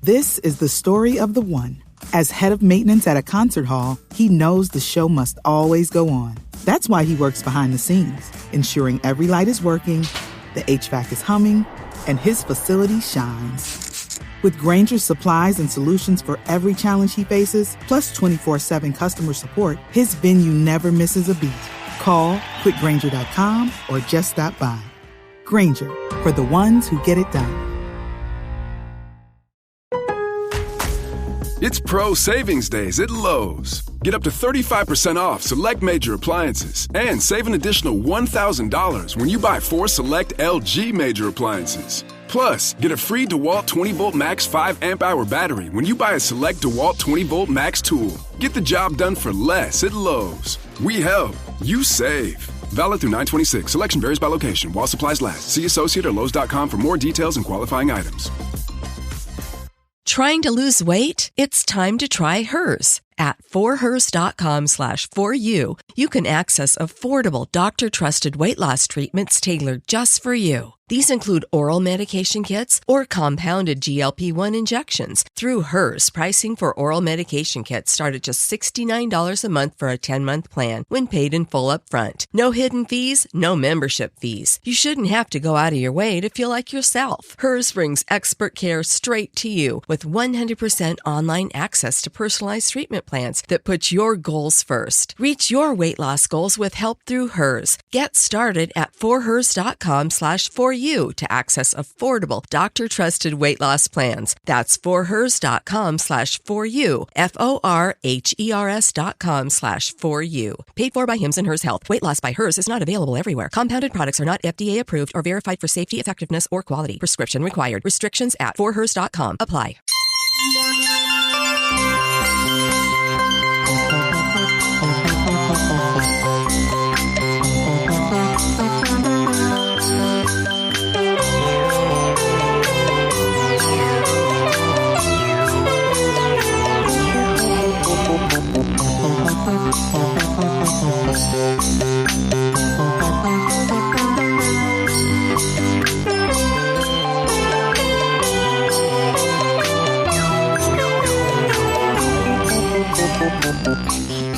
This is the story of the one. As head of maintenance at a concert hall, he knows the show must always go on. That's why he works behind the scenes, ensuring every light is working, the HVAC is humming, and his facility shines. With Grainger's supplies and solutions for every challenge he faces, plus 24/7 customer support, his venue never misses a beat. Call quickgrainger.com or just stop by. Grainger, for the ones who get it done. It's Pro Savings Days at Lowe's. Get up to 35% off select major appliances and save an additional $1,000 when you buy 4 select LG major appliances. Plus, get a free DeWalt 20-volt max 5 amp-hour battery when you buy a select DeWalt 20-volt max tool. Get the job done for less at Lowe's. We help. You save. Valid through 9/26. Selection varies by location while supplies last. See associate or Lowe's.com for more details and qualifying items. Trying to lose weight? It's time to try Hers. At forhers.com/4u, you can access affordable, doctor-trusted weight loss treatments tailored just for you. These include oral medication kits or compounded GLP-1 injections. Through Hers, pricing for oral medication kits start at just $69 a month for a 10-month plan when paid in full upfront. No hidden fees, no membership fees. You shouldn't have to go out of your way to feel like yourself. Hers brings expert care straight to you with 100% online access to personalized treatment plans that put your goals first. Reach your weight loss goals with help through Hers. Get started at forhers.com/4u to access affordable, doctor-trusted weight loss plans. That's forhers.com/4u, forhers.com/4u. Paid for by Hims and Hers Health. Weight loss by Hers is not available everywhere. Compounded products are not FDA approved or verified for safety, effectiveness, or quality. Prescription required. Restrictions at forhers.com apply.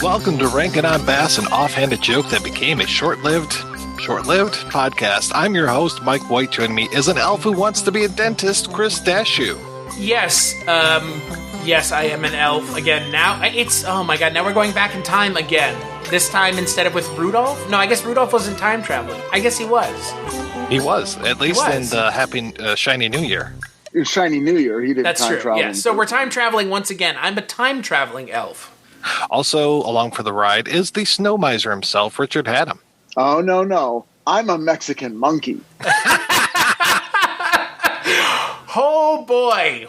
Welcome to Rankin Bass, an offhanded joke that became a short-lived podcast. I'm your host, Mike White. Joining me is an elf who wants to be a dentist, Chris Dashew. Yes, yes, I am an elf again. Now oh my god, now we're going back in time again. This time instead of with Rudolph? No, I guess Rudolph wasn't time traveling. I guess he was. He was, at least in the Happy Shiny New Year. Shiny New Year, he did That's time true, traveling. yeah. So we're time traveling once again. I'm a time traveling elf. Also, along for the ride is the snow miser himself, Richard Haddam. Oh, no. I'm a Mexican monkey. Oh, boy,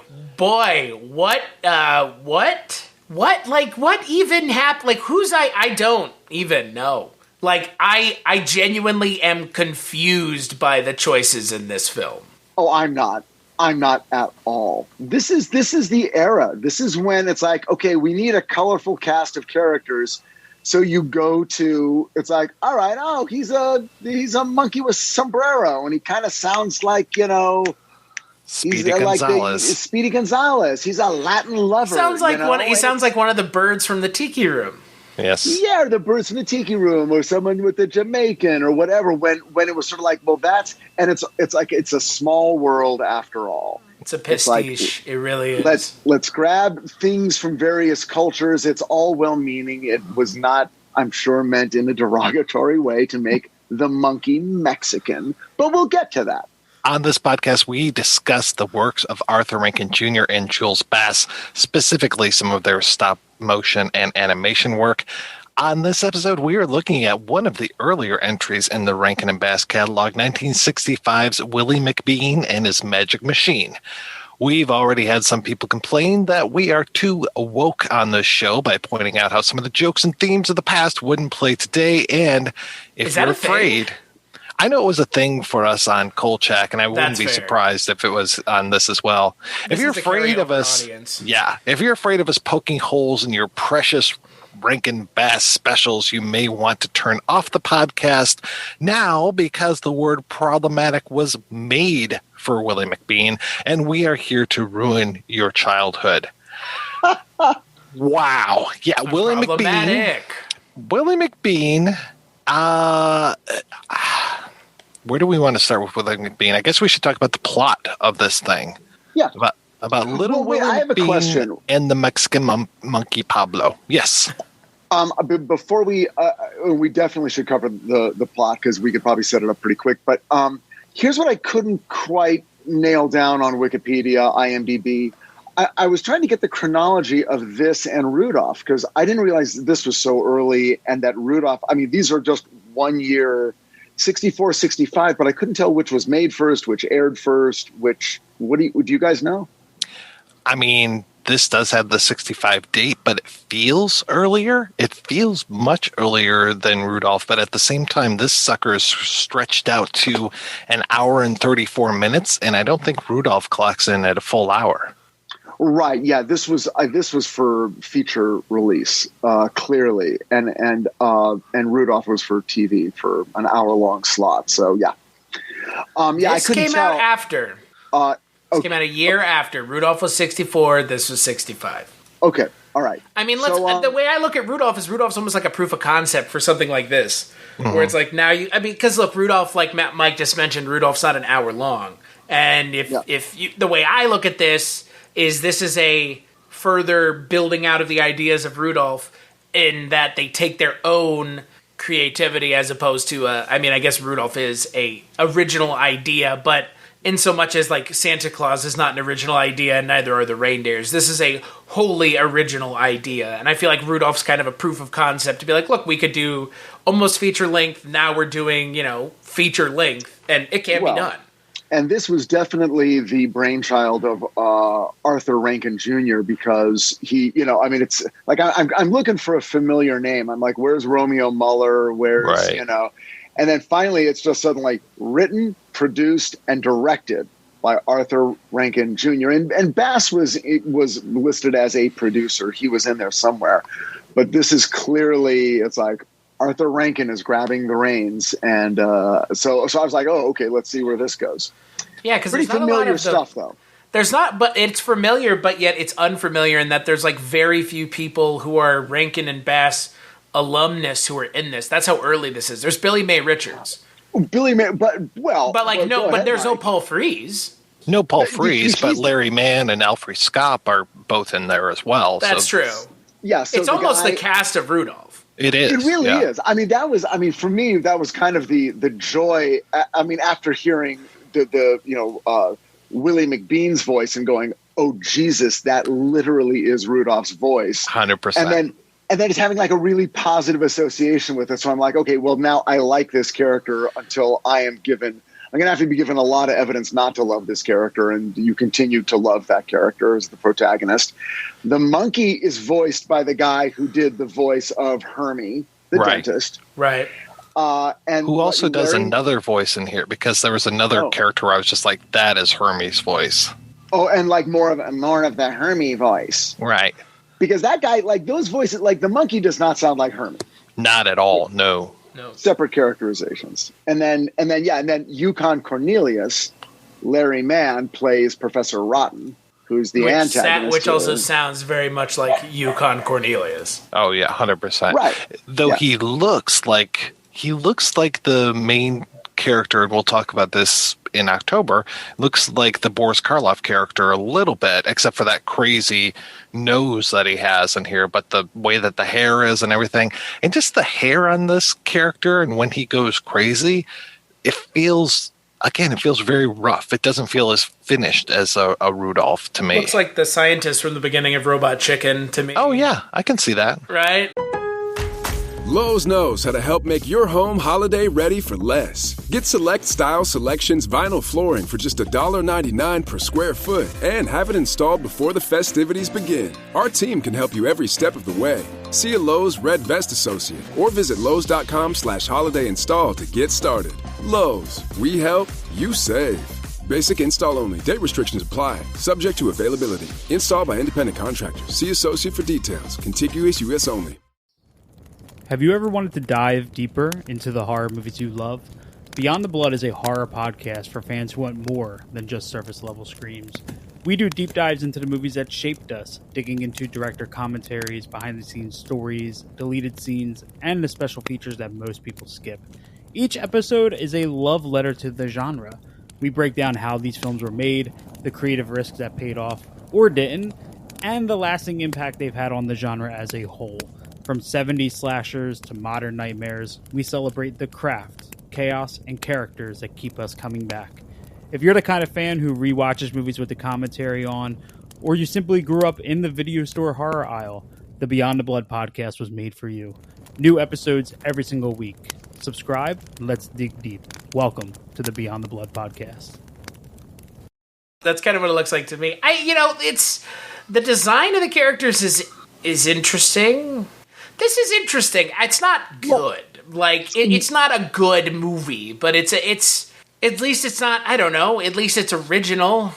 what, like, what even happened? Like, who's I don't even know. Like, I genuinely am confused by the choices in this film. Oh, I'm not at all. This is the era. This is when it's like, okay, we need a colorful cast of characters. So you go to, it's like, all right, oh, he's a monkey with sombrero, and he kind of sounds like, Speedy Gonzales. Speedy Gonzales. He's a Latin lover. Sounds like he sounds like one of the birds from the Tiki Room. Yes. Yeah, or the birds from the Tiki Room, or someone with the Jamaican, or whatever. When it was sort of like, well, that's, and it's like it's a small world after all. It's a pastiche. It really is. Let's grab things from various cultures. It's all well-meaning. It was not, I'm sure, meant in a derogatory way to make the monkey Mexican, but we'll get to that. On this podcast, we discuss the works of Arthur Rankin Jr. and Jules Bass, specifically some of their stop motion and animation work. On this episode, we are looking at one of the earlier entries in the Rankin and Bass catalog, 1965's Willy McBean and His Magic Machine. We've already had some people complain that we are too woke on this show by pointing out how some of the jokes and themes of the past wouldn't play today, and if you're afraid... I know it was a thing for us on Kolchak, and I wouldn't be surprised if it was on this as well. If you're afraid of us, if you're afraid of us poking holes in your precious Rankin Bass specials, you may want to turn off the podcast now because the word problematic was made for Willy McBean, and we are here to ruin your childhood. Wow. Yeah, Willy McBean. Willy McBean. Where do we want to start with Willy McBean? I guess we should talk about the plot of this thing. Yeah. About little Willy I have a question. And the Mexican monkey Pablo. Yes. Before we definitely should cover the plot because we could probably set it up pretty quick. But here's what I couldn't quite nail down on Wikipedia, IMDb. I was trying to get the chronology of this and Rudolph because I didn't realize this was so early and that Rudolph, I mean, these are just 1 year, 64, 65, but I couldn't tell which was made first, which aired first, do you guys know? I mean, this does have the 65 date, but it feels earlier. It feels much earlier than Rudolph, but at the same time, this sucker is stretched out to an hour and 34 minutes, and I don't think Rudolph clocks in at a full hour. Right. Yeah. This was for feature release, clearly, and Rudolph was for TV for an hour-long slot. So yeah. This came out after. This came out a year after. Rudolph was 64. This was 65. Okay. All right. I mean, the way I look at Rudolph is Rudolph's almost like a proof of concept for something like this, where it's like because look, Rudolph, like Mike just mentioned, Rudolph's not an hour long, and the way I look at this is a further building out of the ideas of Rudolph in that they take their own creativity as opposed to I guess Rudolph is a original idea, but in so much as like Santa Claus is not an original idea and neither are the reindeers. This is a wholly original idea. And I feel like Rudolph's kind of a proof of concept to be like, look, we could do almost feature length. Now we're doing, feature length and it can be done. And this was definitely the brainchild of Arthur Rankin Jr. because he, it's like I'm looking for a familiar name. I'm like, where's Romeo Muller? Where's, and then finally it's just suddenly written, produced, and directed by Arthur Rankin Jr. And Bass was listed as a producer. He was in there somewhere. But this is clearly, it's like Arthur Rankin is grabbing the reins. And so I was like, oh, okay, let's see where this goes. Yeah, because pretty there's not familiar a lot of stuff, though. There's not, but it's familiar, but yet it's unfamiliar in that there's like very few people who are Rankin and Bass alumnus who are in this. That's how early this is. There's Billy May Richards. Billy May, but there's no Paul Frees. No Paul Frees, but Larry Mann and Alfred Scott are both in there as well. That's true. Yeah, so it's almost the cast of Rudolph. It is. It really is. I mean, for me, that was kind of the joy. I mean, after hearing the Willy McBean's voice and going, oh Jesus, that literally is Rudolph's voice. 100%. And then it's having like a really positive association with it. So I'm like, okay, well now I like this character until I'm going to have to be given a lot of evidence not to love this character. And you continue to love that character as the protagonist. The monkey is voiced by the guy who did the voice of Hermie, the dentist. Right. And who also does another voice in here because there was another character where I was just like, that is Hermie's voice. Oh, and like more of the Hermie voice. Right. Because that guy, like those voices, like the monkey does not sound like Hermie. Not at all. No. Separate characterizations. And then Yukon Cornelius, Larry Mann plays Professor Rotten, who's the antagonist. Which also sounds very much like Yukon Cornelius. Oh yeah, 100%. Right. Though he looks like the main character, and we'll talk about this in October, looks like the Boris Karloff character a little bit, except for that crazy nose that he has in here, but the way that the hair is and everything, and just the hair on this character, and when he goes crazy, it feels very rough. It doesn't feel as finished as a Rudolph to me. Looks like the scientist from the beginning of Robot Chicken to me. Oh yeah, I can see that. Right? Lowe's knows how to help make your home holiday ready for less. Get Select Style Selections vinyl flooring for just $1.99 per square foot and have it installed before the festivities begin. Our team can help you every step of the way. See a Lowe's Red Vest associate or visit Lowe's.com/holiday install to get started. Lowe's, we help, you save. Basic install only. Date restrictions apply. Subject to availability. Installed by independent contractors. See associate for details. Contiguous U.S. only. Have you ever wanted to dive deeper into the horror movies you love? Beyond the Blood is a horror podcast for fans who want more than just surface-level screams. We do deep dives into the movies that shaped us, digging into director commentaries, behind-the-scenes stories, deleted scenes, and the special features that most people skip. Each episode is a love letter to the genre. We break down how these films were made, the creative risks that paid off or didn't, and the lasting impact they've had on the genre as a whole. From 70s slashers to modern nightmares, we celebrate the craft, chaos, and characters that keep us coming back. If you're the kind of fan who rewatches movies with the commentary on, or you simply grew up in the video store horror aisle, the Beyond the Blood podcast was made for you. New episodes every single week. Subscribe, and let's dig deep. Welcome to the Beyond the Blood podcast. That's kind of what it looks like to me. It's the design of the characters is interesting. This is interesting. It's not good. It's not a good movie, but it's at least it's not, I don't know, at least it's original.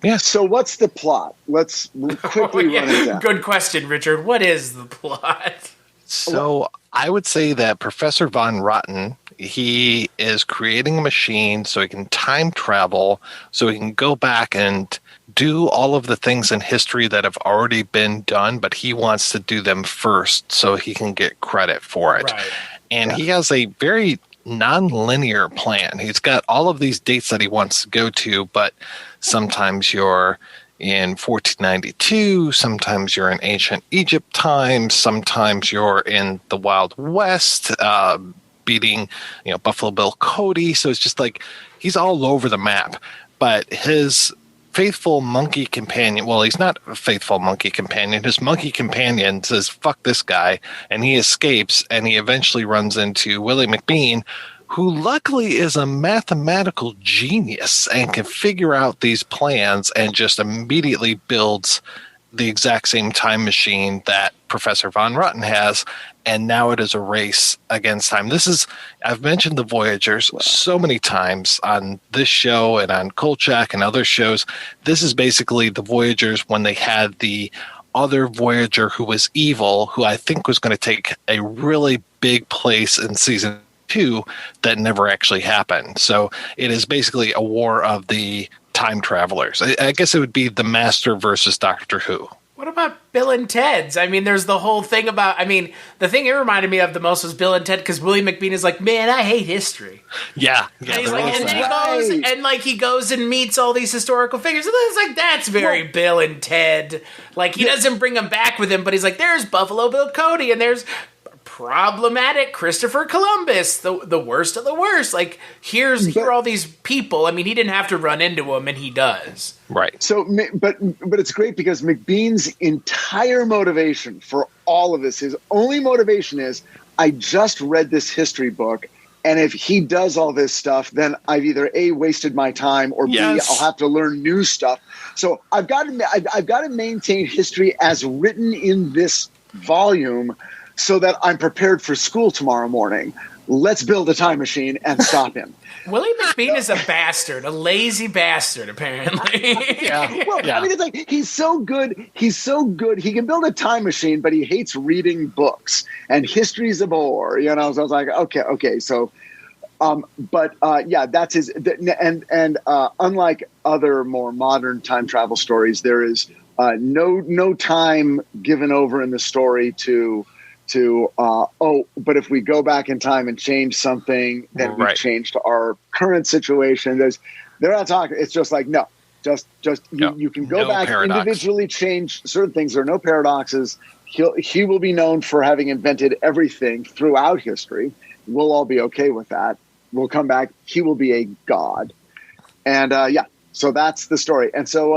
Yeah. So what's the plot? Let's quickly run it down. Good question, Richard. What is the plot? So I would say that Professor Von Rotten, he is creating a machine so he can time travel, so he can go back and do all of the things in history that have already been done, but he wants to do them first so he can get credit for it. Right. And he has a very non-linear plan. He's got all of these dates that he wants to go to, but sometimes you're in 1492, sometimes you're in ancient Egypt times, sometimes you're in the Wild West, beating Buffalo Bill Cody. So it's just like he's all over the map. But his faithful monkey companion, well, he's not a faithful monkey companion. His monkey companion says, fuck this guy, and he escapes, and he eventually runs into Willy McBean, who luckily is a mathematical genius and can figure out these plans and just immediately builds the exact same time machine that Professor Von Rotten has, and now it is a race against time. I've mentioned the Voyagers so many times on this show and on Kolchak and other shows. This is basically the Voyagers when they had the other Voyager who was evil, who I think was going to take a really big place in season 2 that never actually happened. So it is basically a war of the time travelers. I guess it would be the Master versus Doctor Who. What about Bill and Ted's? I mean, there's the whole thing about, the thing it reminded me of the most was Bill and Ted, because Willie McBean is like, man, I hate history. Yeah. And he's like, and then he goes and meets all these historical figures. And it's like, that's very Bill and Ted. Like, he doesn't bring them back with him, but he's like, there's Buffalo Bill Cody, and there's problematic Christopher Columbus, the worst of the worst. Like, here are all these people. I mean, he didn't have to run into them, and he does. Right. So, but it's great because McBean's entire motivation for all of this, his only motivation is, I just read this history book, and if he does all this stuff, then I've either A, wasted my time, or B, I'll have to learn new stuff. So I've got to maintain history as written in this volume, so that I'm prepared for school tomorrow morning. Let's build a time machine and stop him. Willie McBean is a bastard, a lazy bastard, apparently. It's like he's so good. He's so good. He can build a time machine, but he hates reading books, and history's a bore. So I was like, okay. So, that's his. And unlike other more modern time travel stories, there is no time given over in the story to but if we go back in time and change something, then we've changed our current situation. They're not talking. It's just like, no, you can go back, individually change certain things. There are no paradoxes. He will be known for having invented everything throughout history. We'll all be okay with that. We'll come back. He will be a god. And so that's the story. And so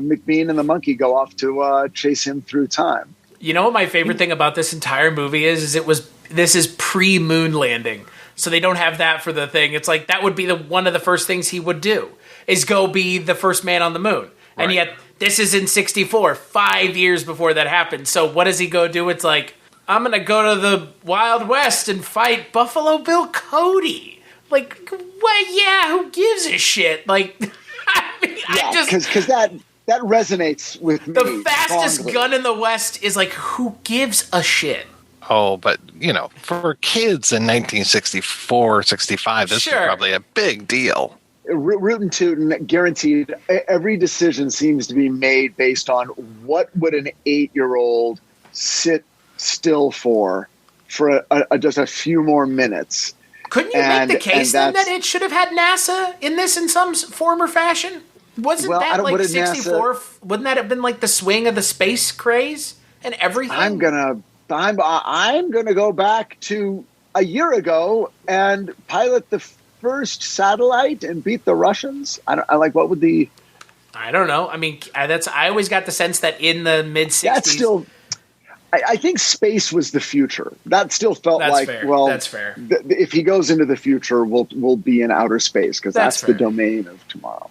McBean and the monkey go off to chase him through time. You know what my favorite thing about this entire movie is this is pre-moon landing. So they don't have that for the thing. It's like that would be one of the first things he would do is go be the first man on the moon. Right. And yet this is in 1964, 5 years before that happened. So what does he go do? It's like, I'm going to go to the Wild West and fight Buffalo Bill Cody. Like, what? Yeah, who gives a shit? Like, because that resonates with me. The fastest strongly. gun in the West is like, who gives a shit? Oh, but, for kids in 1964, 65, this is probably a big deal. Rootin' Tootin', guaranteed. Every decision seems to be made based on what would an 8-year-old sit still for just a few more minutes. Couldn't you make the case then that it should have had NASA in this in some form or fashion? Wasn't that like 64? Wouldn't that have been like the swing of the space craze and everything? I'm gonna go back to a year ago and pilot the first satellite and beat the Russians. I don't know. I mean, I always got the sense that in the mid 60s. That's still. I think space was the future. That still felt that's fair. If he goes into the future, we'll be in outer space because that's the domain of tomorrow.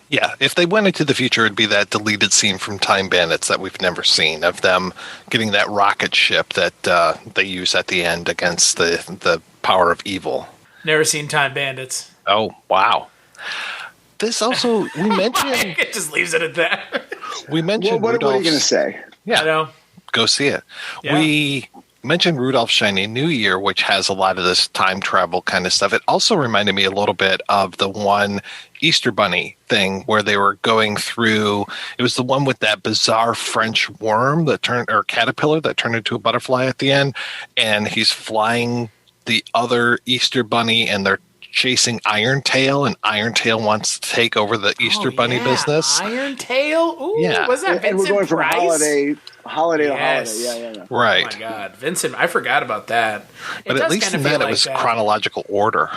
Yeah, if they went into the future, it'd be that deleted scene from Time Bandits that we've never seen of them getting that rocket ship that they use at the end against the power of evil. Never seen Time Bandits. Oh, wow. This also, we mentioned... It just leaves it at that. We mentioned what are you going to say? Yeah. I know. Go see it. Yeah. We mentioned Rudolph's Shiny New Year, which has a lot of this time travel kind of stuff. It also reminded me a little bit of the one Easter Bunny thing where they were going through. It was the one with that bizarre French worm caterpillar that turned into a butterfly at the end, and he's flying the other Easter Bunny, and they're chasing Iron Tail, and Iron Tail wants to take over the Easter Bunny business. Iron Tail? Ooh, yeah. Was that Vincent and we're going from Price? holiday to holiday. Yeah. Right. Oh my God, Vincent! I forgot about that. But at least in that, it was chronological order.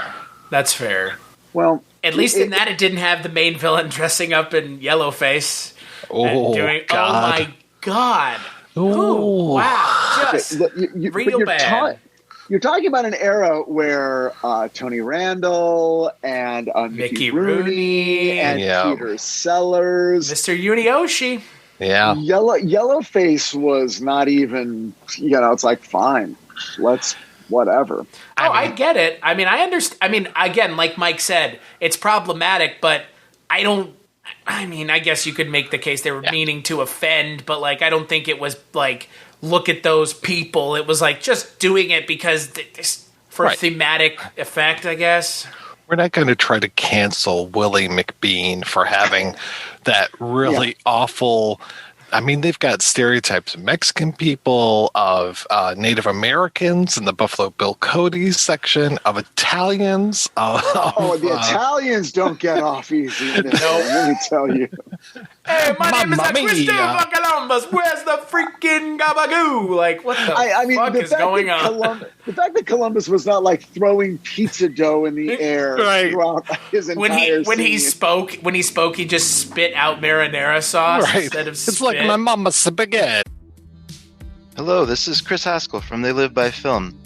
That's fair. Well, at least in that, it didn't have the main villain dressing up in yellow face. Oh, God. Oh my God! Ooh, wow! Just real bad. You're talking about an era where Tony Randall and Mickey Rooney and Peter Sellers, Mr. Unioshi. Yeah, Yellowface was not even. It's like fine, let's whatever. I get it. I mean, I understand. I mean, again, like Mike said, it's problematic, but I don't. I mean, I guess you could make the case they were meaning to offend, but like, I don't think it was like. Look at those people. It was like just doing it because for thematic effect, I guess. We're not going to try to cancel Willy McBean for having that really awful. I mean, they've got stereotypes of Mexican people, of Native Americans in the Buffalo Bill Cody section, of Italians. The Italians don't get off easy. Let me tell you. Hey, my name is Christopher Columbus. Where's the freaking gabagoo? Like, what the fuck is going on? The fact that Columbus was not like throwing pizza dough in the air throughout his entire when he spoke, he just spit out marinara sauce instead of spit. It's like my mama's spaghetti. Hello, this is Chris Haskell from They Live by Film.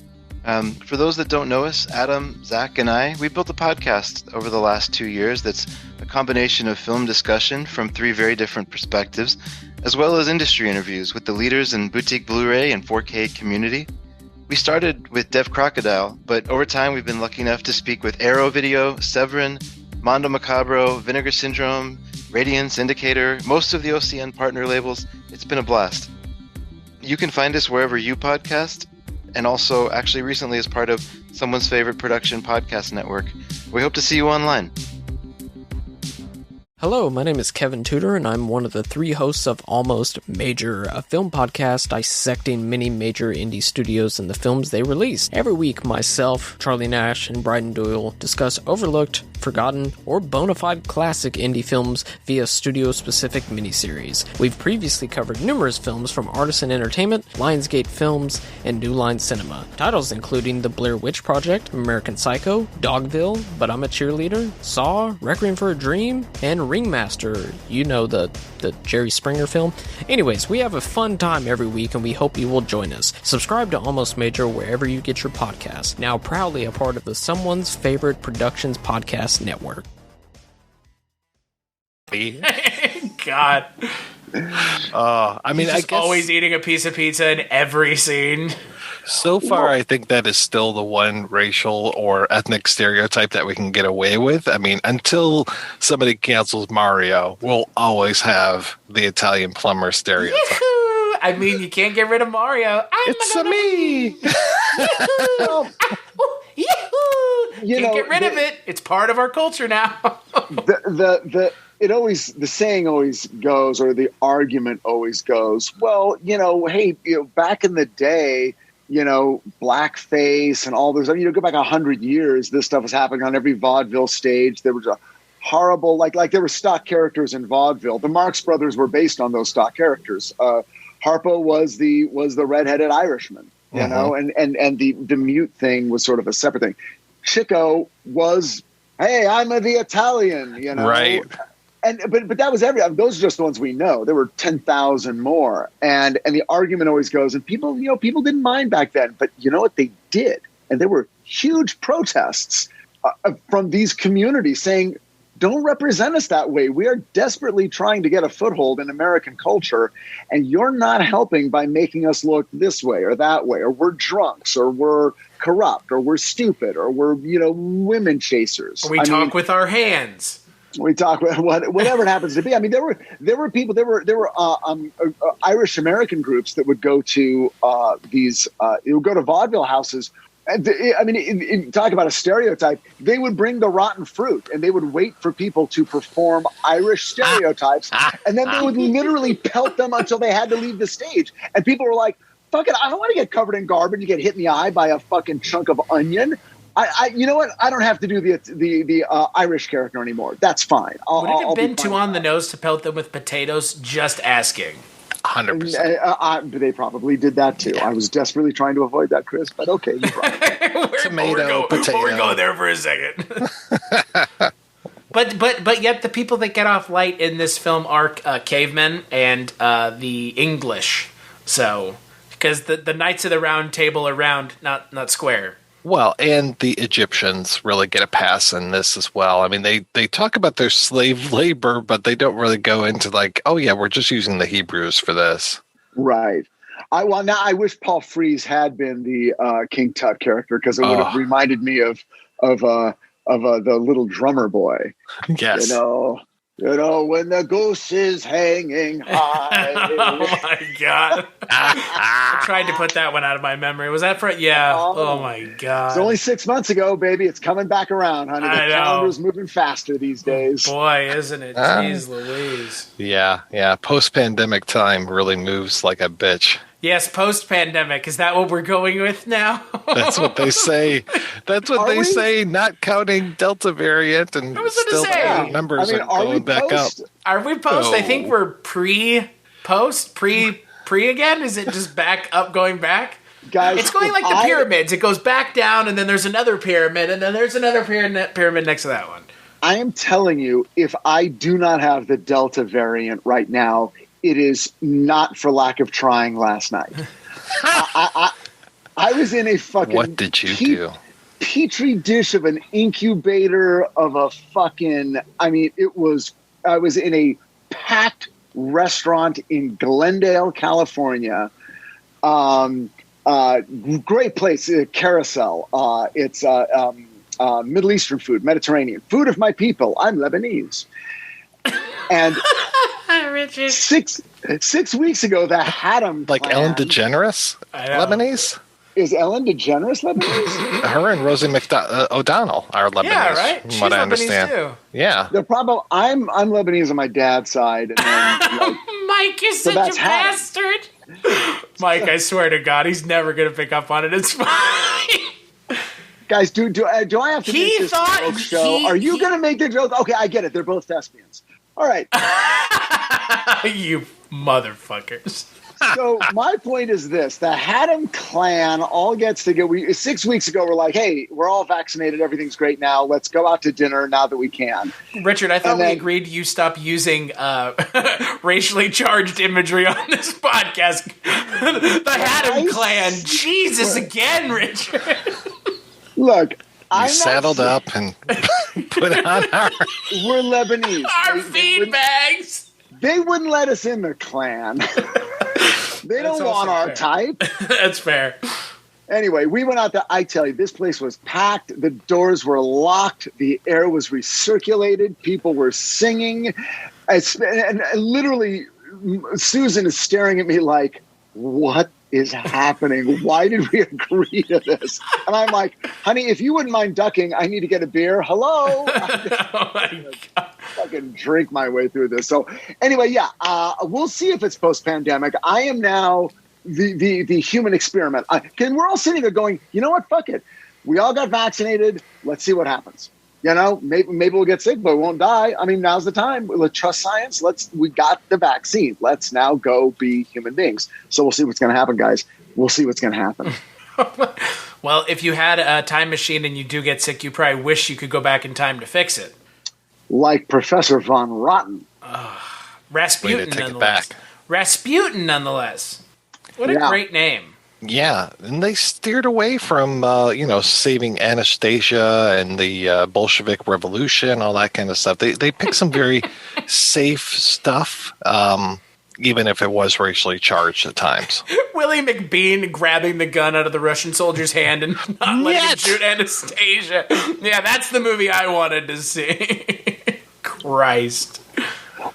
For those that don't know us, Adam, Zach, and I, we built a podcast over the last 2 years that's a combination of film discussion from 3 very different perspectives, as well as industry interviews with the leaders in boutique Blu-ray and 4K community. We started with Deaf Crocodile, but over time we've been lucky enough to speak with Arrow Video, Severin, Mondo Macabro, Vinegar Syndrome, Radiance, Indicator, most of the OCN partner labels. It's been a blast. You can find us wherever you podcast, and also actually recently as part of Someone's Favorite Production Podcast Network. We hope to see you online. Hello, my name is Kevin Tudor, and I'm one of the 3 hosts of Almost Major, a film podcast dissecting many major indie studios and the films they release. Every week, myself, Charlie Nash, and Bryden Doyle discuss overlooked, forgotten, or bona fide classic indie films via studio-specific miniseries. We've previously covered numerous films from Artisan Entertainment, Lionsgate Films, and New Line Cinema. Titles including The Blair Witch Project, American Psycho, Dogville, But I'm a Cheerleader, Saw, Requiem for a Dream, and Ringmaster, the Jerry Springer film. Anyways, we have a fun time every week, and we hope you will join us. Subscribe to Almost Major wherever you get your podcasts. Now proudly a part of the Someone's Favorite Productions Podcast Network. God. I mean, I guess always eating a piece of pizza in every scene. So far, I think that is still the one racial or ethnic stereotype that we can get away with. I mean, until somebody cancels Mario, we'll always have the Italian plumber stereotype. Yahoo! I mean, you can't get rid of Mario. It's a me. Can't get rid of it. It's part of our culture now. The saying always goes, or the argument always goes, well, hey, back in the day, blackface and all those, go back 100 years, this stuff was happening on every vaudeville stage. There was a horrible, like there were stock characters in vaudeville. The Marx Brothers were based on those stock characters. Harpo was the redheaded Irishman, and the mute thing was sort of a separate thing. Chico was, hey, I'm the Italian, Right. But that was those are just the ones we know. There were 10,000 more, and the argument always goes, and people didn't mind back then, but you know what they did, and there were huge protests from these communities saying, don't represent us that way. We are desperately trying to get a foothold in American culture, and you're not helping by making us look this way or that way, or we're drunks, or we're corrupt, or we're stupid, or we're women chasers. Or we talk with our hands. We talk whatever it happens to be. I mean, there were people. There were Irish American groups that would go to vaudeville houses. Talk about a stereotype. They would bring the rotten fruit, and they would wait for people to perform Irish stereotypes, and then they would literally pelt them until they had to leave the stage. And people were like, "Fuck it, I don't want to get covered in garbage and get hit in the eye by a fucking chunk of onion. You know what? I don't have to do the Irish character anymore. That's fine. Would it have been too on the nose to pelt them with potatoes? Just asking. 100%. They probably did that too. I was desperately trying to avoid that, Chris, but okay. You Tomato, potato. We're going there for a second. But yet the people that get off light in this film are cavemen and the English. So, because the Knights of the Round Table are round, not square. Well, and the Egyptians really get a pass in this as well. I mean, they talk about their slave labor, but they don't really go into like, oh yeah, we're just using the Hebrews for this. Right. I wish Paul Frees had been the King Tut character, because it would have reminded me of the little drummer boy. Yes. When the goose is hanging high. Oh my God. I tried to put that one out of my memory. Was that for? Yeah. Oh my God. It's only 6 months ago, baby. It's coming back around, honey. The calendar's moving faster these days. Boy, isn't it? Jeez Louise. Yeah. Post-pandemic time really moves like a bitch. Yes, post-pandemic. Is that what we're going with now? That's what they say. That's what they say, not counting Delta variant, and still the numbers are going back up. Are we post? No. I think we're pre-post? Pre again? Is it just back up, going back? Guys, it's going like the pyramids. It goes back down, and then there's another pyramid, and then there's another pyramid next to that one. I am telling you, if I do not have the Delta variant right now, it is not for lack of trying last night. I was in a fucking... What did you do? Petri dish of an incubator of a fucking... I was in a packed restaurant in Glendale, California. Great place, Carousel. It's Middle Eastern food, Mediterranean. Food of my people. I'm Lebanese. And... Richard. 6 weeks ago, the Haddam like clan, Ellen DeGeneres, Lebanese. Is Ellen DeGeneres Lebanese? Her and Rosie O'Donnell are Lebanese. Yeah, right. From She's what I Lebanese understand. Too. Yeah. The problem, I'm Lebanese on my dad's side. And then, Mike, you're such a bastard. Mike, I swear to God, he's never going to pick up on it. It's fine. Guys, do I have to make this joke show? Are you going to make the joke? Okay, I get it. They're both thespians. All right. You motherfuckers. So my point is this. The Haddam clan all gets together. 6 weeks ago, we're like, hey, we're all vaccinated. Everything's great now. Let's go out to dinner now that we can. Richard, I thought we agreed you stop using racially charged imagery on this podcast. The Haddam clan. Jesus again, Richard. Look. We saddled up and put on our... We're Lebanese. Our feed bags. They wouldn't let us in their clan. They don't want our type. That's fair. Anyway, we went out there. I tell you, this place was packed. The doors were locked. The air was recirculated. People were singing. And literally, Susan is staring at me like, what is happening? Why did we agree to this? And I'm like, honey, if you wouldn't mind ducking, I need to get a beer. Hello? Oh my God. Fucking drink my way through this. So anyway, yeah, we'll see if it's post-pandemic. I am now the human experiment. And we're all sitting there going, you know what? Fuck it. We all got vaccinated. Let's see what happens. You know, maybe we'll get sick, but we won't die. I mean, now's the time. Let's trust science. We got the vaccine. Let's now go be human beings. So we'll see what's going to happen, guys. We'll see what's going to happen. Well, if you had a time machine and you do get sick, you probably wish you could go back in time to fix it. Like Professor Von Rotten. Rasputin, Way to take it nonetheless. back. Rasputin, nonetheless. What a great name. Yeah, and they steered away from, saving Anastasia and the Bolshevik Revolution, all that kind of stuff. They picked some very safe stuff, even if it was racially charged at times. Willy McBean grabbing the gun out of the Russian soldier's hand and not letting him shoot Anastasia. Yeah, that's the movie I wanted to see. Christ.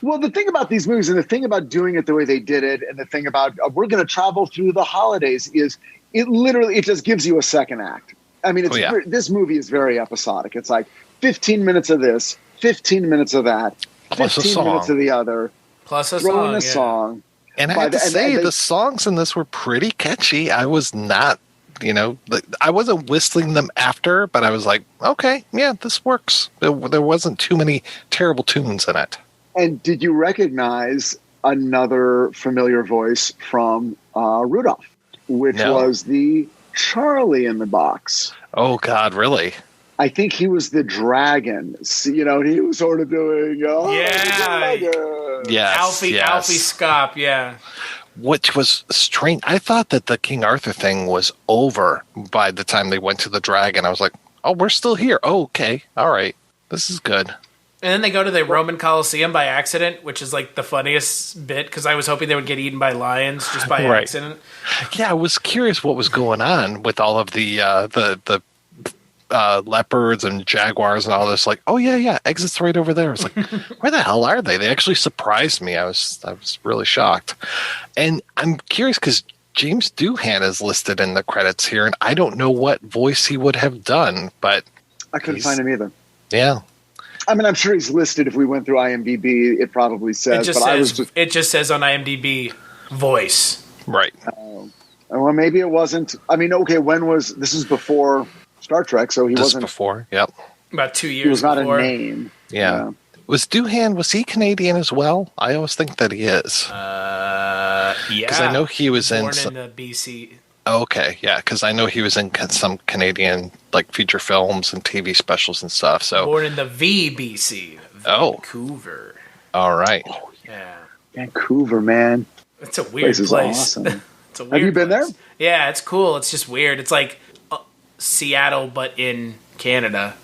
Well, the thing about these movies and the thing about doing it the way they did it and the thing about we're going to travel through the holidays is it just gives you a second act. I mean, this movie is very episodic. It's like 15 minutes of this, 15 minutes of that, plus 15 minutes of the other. Plus a throw song. in a song. And I have to say, the songs in this were pretty catchy. I was not, I wasn't whistling them after, but I was like, okay, yeah, this works. There wasn't too many terrible tunes in it. And did you recognize another familiar voice from Rudolph, which was the Charlie in the Box? Oh, God, really? I think he was the dragon. So, he was sort of doing, Alfie Scop, yeah. Which was strange. I thought that the King Arthur thing was over by the time they went to the dragon. I was like, oh, we're still here. Oh, okay. All right. This is good. And then they go to the Roman Colosseum by accident, which is like the funniest bit because I was hoping they would get eaten by lions just by accident. Yeah, I was curious what was going on with all of the leopards and jaguars and all this. Like, oh yeah, exit's right over there. I was like, where the hell are they? They actually surprised me. I was really shocked, and I'm curious because James Doohan is listed in the credits here, and I don't know what voice he would have done, but I couldn't find him either. Yeah. I mean, I'm sure he's listed. If we went through IMDb, it probably says. It just says on IMDb, voice. Right. Well, maybe it wasn't. I mean, okay, this is before Star Trek, so he wasn't. Before, yep. About 2 years He was not before. a name. Yeah. Was Doohan, was he Canadian as well? I always think that he is. Yeah. Because I know he was born in the BC. Okay, yeah, because I know he was in some Canadian feature films and TV specials and stuff. So born in the VBC, Vancouver. All right. Oh, yeah, Vancouver, man. It's a weird place. Awesome. It's a weird Have you been place. there? Yeah, it's cool. It's just weird. It's like Seattle, but in Canada.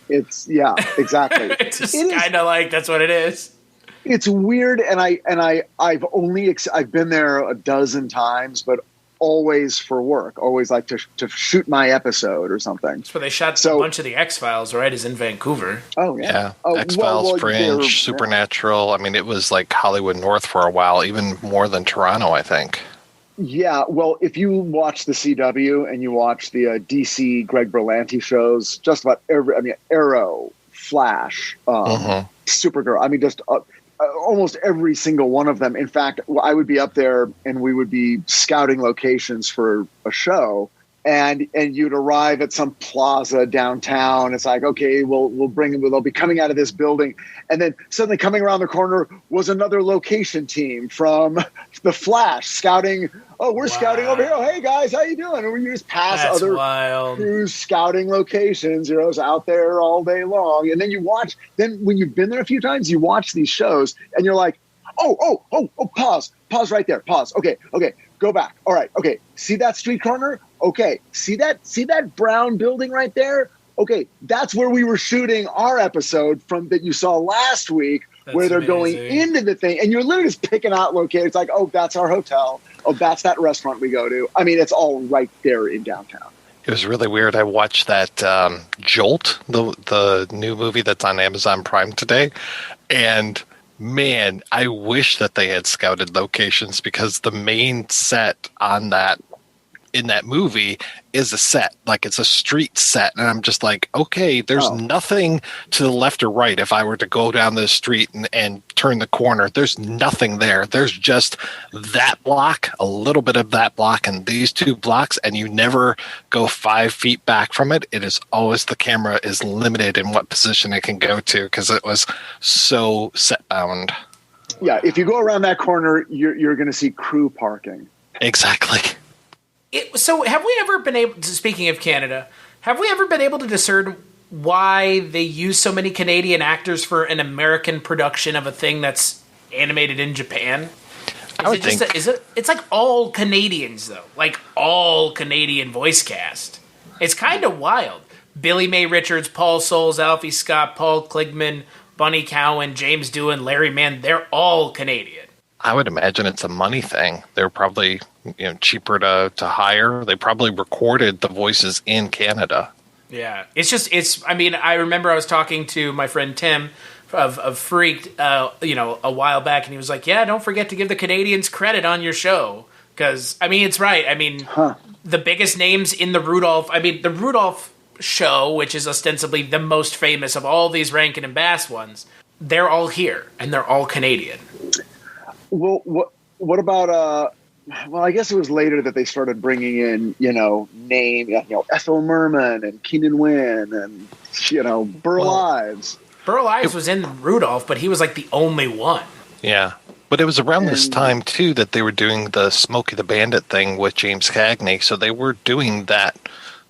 It's exactly. It's just kind of like that's what it is. It's weird, and I've been there a dozen times, but always for work, always like to shoot my episode or something. That's where they shot a bunch of the X-Files, right? Is in Vancouver. Oh, yeah. X-Files, Fringe, Supernatural. I mean, it was like Hollywood North for a while, even more than Toronto, I think. Yeah, well, if you watch the CW and you watch the DC Greg Berlanti shows, just about Arrow, Flash, Supergirl, just almost every single one of them. In fact, I would be up there and we would be scouting locations for a show, and you'd arrive at some plaza downtown. It's like, okay, they'll be coming out of this building, and then suddenly coming around the corner was another location team from the Flash scouting. Oh, we're scouting over here. Oh, hey guys, how you doing? And you just pass other crews scouting locations. It's out there all day long. And then you watch. Then when you've been there a few times, you watch these shows, and you're like, oh, pause right there. Pause. Okay, go back. All right. Okay, see that street corner? Okay, see that brown building right there? Okay, that's where we were shooting our episode from that you saw last week. That's where they're amazing. Going into the thing, and you're literally just picking out locations. It's like, oh, that's our hotel. Oh, that's that restaurant we go to. I mean, it's all right there in downtown. It was really weird. I watched that Jolt, the new movie that's on Amazon Prime today, and man, I wish that they had scouted locations, because the main set in that movie is a set, like it's a street set, and I'm just like, okay, there's nothing to the left or right. If I were to go down the street and turn the corner, there's nothing there. There's just that block, a little bit of that block, and these 2 blocks, and you never go 5 feet back from it. It is always, the camera is limited in what position it can go to, because it was so set bound. Yeah, if you go around that corner, you're going to see crew parking. Exactly. So have we ever been able to, speaking of Canada, have we ever been able to discern why they use so many Canadian actors for an American production of a thing that's animated in Japan? It's like all Canadians, though. Like all Canadian voice cast. It's kind of wild. Billy May Richards, Paul Soles, Alfie Scott, Paul Kligman, Bunny Cowan, James Doohan, Larry Mann, they're all Canadian. I would imagine it's a money thing. They're probably cheaper to hire. They probably recorded the voices in Canada. Yeah, I mean, I remember I was talking to my friend Tim of Freaked, a while back, and he was like, "Yeah, don't forget to give the Canadians credit on your show." Because I mean, it's right. I mean, the biggest names in the Rudolph show, which is ostensibly the most famous of all these Rankin and Bass ones, they're all here and they're all Canadian. Well, what about well, I guess it was later that they started bringing in, Ethel Merman and Keenan Wynn and, Burl Ives. Burl Ives was in Rudolph, but he was like the only one. Yeah. But it was around this time, too, that they were doing the Smokey the Bandit thing with James Cagney. So they were doing that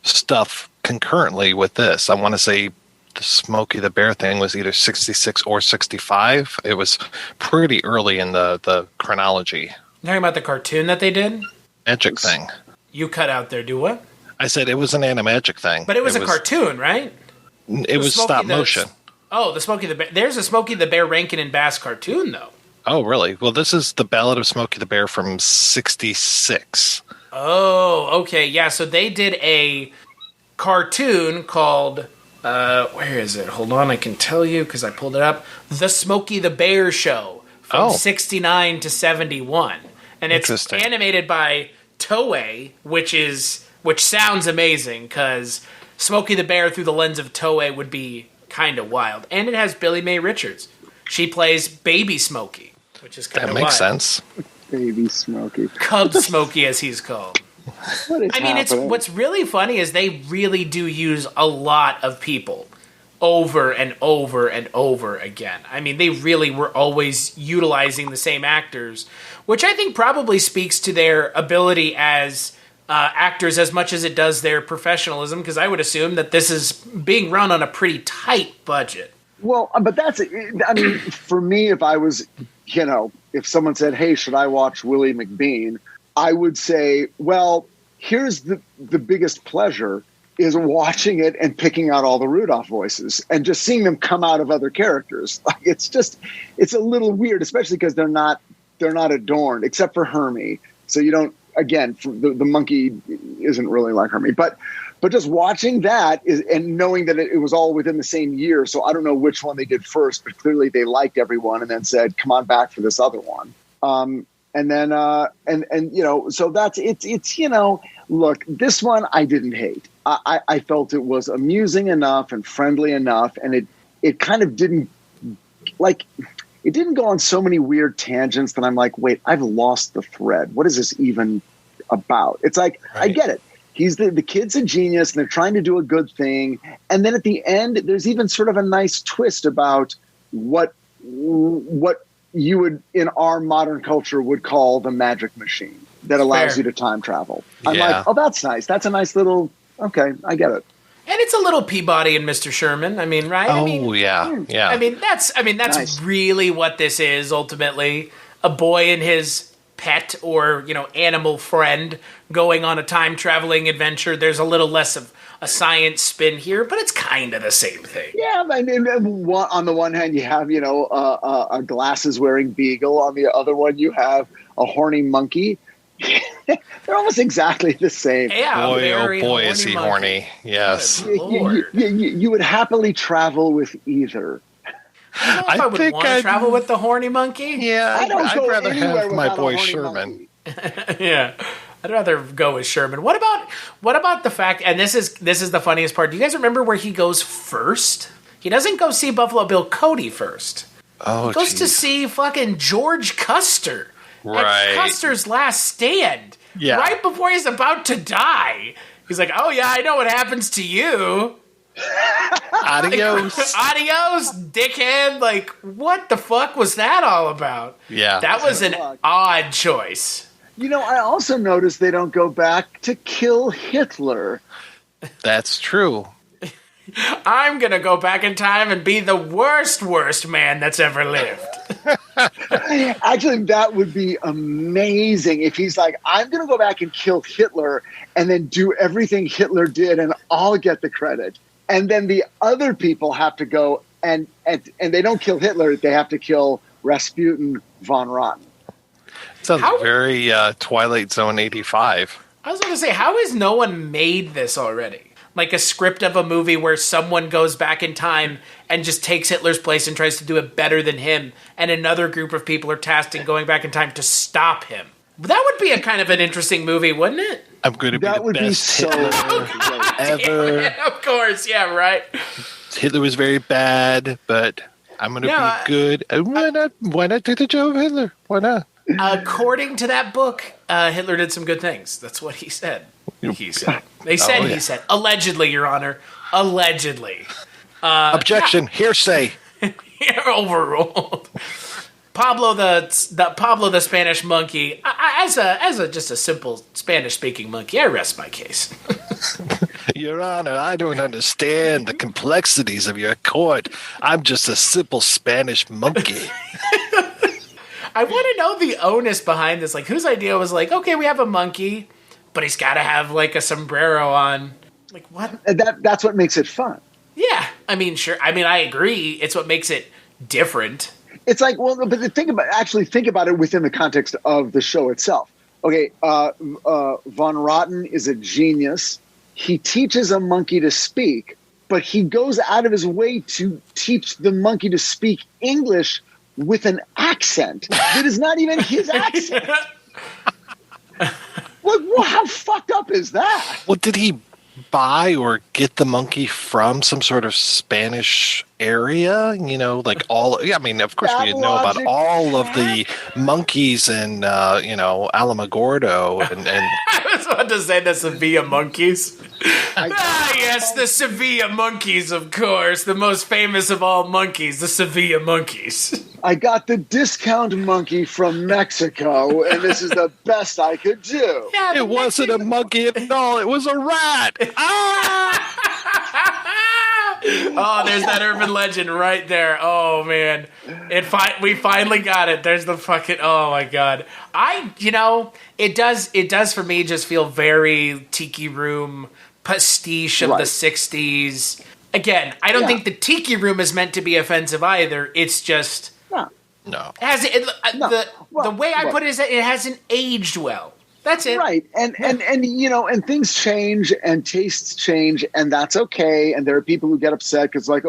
stuff concurrently with this. I want to say the Smokey the Bear thing was either 66 or 65. It was pretty early in the chronology. You're talking about the cartoon that they did? Magic thing. You cut out there, do what? I said it was an animagic thing. But it was a cartoon, right? It was stop motion. Oh, the Smokey the Bear. There's a Smokey the Bear Rankin and Bass cartoon, though. Oh, really? Well, this is the Ballad of Smokey the Bear from 66. Oh, okay. Yeah, so they did a cartoon called... where is it? Hold on, I can tell you because I pulled it up. The Smokey the Bear Show from 69 to 71. And it's animated by Toei, which sounds amazing because Smokey the Bear through the lens of Toei would be kind of wild. And it has Billy May Richards. She plays Baby Smokey, which is kind of wild. That makes sense. Baby Smokey. Cub Smokey, as he's called. What's really funny is they really do use a lot of people over and over and over again. I mean, they really were always utilizing the same actors, which I think probably speaks to their ability as actors as much as it does their professionalism, because I would assume that this is being run on a pretty tight budget. Well, but for me, if I was, if someone said, hey, should I watch Willy McBean? I would say, well, here's the biggest pleasure is watching it and picking out all the Rudolph voices and just seeing them come out of other characters. Like, it's a little weird, especially because they're not adorned except for Hermie. So you don't, again, the monkey isn't really like Hermie, but just watching that and knowing that it was all within the same year. So I don't know which one they did first, but clearly they liked everyone and then said, come on back for this other one. And then, so that's, it's, look, this one I didn't hate. I felt it was amusing enough and friendly enough. And it kind of didn't go on so many weird tangents that I'm like, wait, I've lost the thread. What is this even about? It's like, right. I get it. He's the kid's a genius and they're trying to do a good thing. And then at the end, there's even sort of a nice twist about what you would, in our modern culture, would call the magic machine that allows you to time travel. I'm like, oh, that's nice. That's a nice little, okay, I get it. And it's a little Peabody and Mr. Sherman. I mean, right? Oh, yeah. I mean, that's nice. Really what this is, ultimately. A boy and his pet or, animal friend going on a time-traveling adventure. There's a little less of a science spin here, but it's kind of the same thing. Yeah, I mean, on the one hand, you have, a glasses-wearing beagle. On the other one, you have a horny monkey. They're almost exactly the same. Yeah, boy, is he horny. Yes. You would happily travel with either. I would want to travel with the horny monkey. Yeah, I'd rather have my boy Sherman. Yeah, I'd rather go with Sherman. What about the fact? And this is the funniest part. Do you guys remember where he goes first? He doesn't go see Buffalo Bill Cody first. Oh, he goes to see fucking George Custer. Right. At Custer's last stand. Yeah. Right before he's about to die. He's like, oh yeah, I know what happens to you. Adios. Adios, dickhead. Like, what the fuck was that all about? Yeah. That was an odd choice. You know, I also noticed they don't go back to kill Hitler. That's true. I'm going to go back in time and be the worst man that's ever lived. Actually, that would be amazing if he's like, I'm going to go back and kill Hitler and then do everything Hitler did and I'll get the credit. And then the other people have to go and they don't kill Hitler. They have to kill Rasputin von Rotten. Sounds very Twilight Zone 85. I was going to say, how has no one made this already? Like a script of a movie where someone goes back in time and just takes Hitler's place and tries to do it better than him, and another group of people are tasked in going back in time to stop him. That would be a kind of an interesting movie, wouldn't it? I'm going to be the best Hitler ever. Of course, yeah, right. Hitler was very bad, but I'm going to be good. Why not take the job of Hitler? Why not? According to that book, Hitler did some good things. That's what he said. He said. They said he said. Allegedly, Your Honor. Allegedly. Objection. Hearsay. Overruled. Pablo the Spanish monkey. As just a simple Spanish speaking monkey, I rest my case. Your Honor, I don't understand the complexities of your court. I'm just a simple Spanish monkey. I want to know the onus behind this. Like, whose idea was like, okay, we have a monkey, but he's got to have like a sombrero on. Like, what? That's what makes it fun. Yeah, I mean, sure. I mean, I agree. It's what makes it different. It's like, well, but think about it within the context of the show itself. Okay, Von Rotten is a genius. He teaches a monkey to speak, but he goes out of his way to teach the monkey to speak English with an accent that is not even his accent. Well, how fucked up is that? Well, did he buy or get the monkey from some sort of Spanish area? You know, like I mean, of course we know about all of the monkeys in, Alamogordo and I was about to say the Sevilla monkeys. Yes, the Sevilla monkeys, of course. The most famous of all monkeys, the Sevilla monkeys. I got the discount monkey from Mexico, and this is the best I could do. Yeah, it wasn't a monkey at all. It was a rat. Oh, there's that urban legend right there. Oh, man. We finally got it. There's the fucking... Oh, my God. It does for me just feel very Tiki Room pastiche of the 60s. Again, I don't think the Tiki Room is meant to be offensive either. It's just... No. The way I put it is that it hasn't aged well. That's it. Right. And things change and tastes change, and that's okay. And there are people who get upset because they're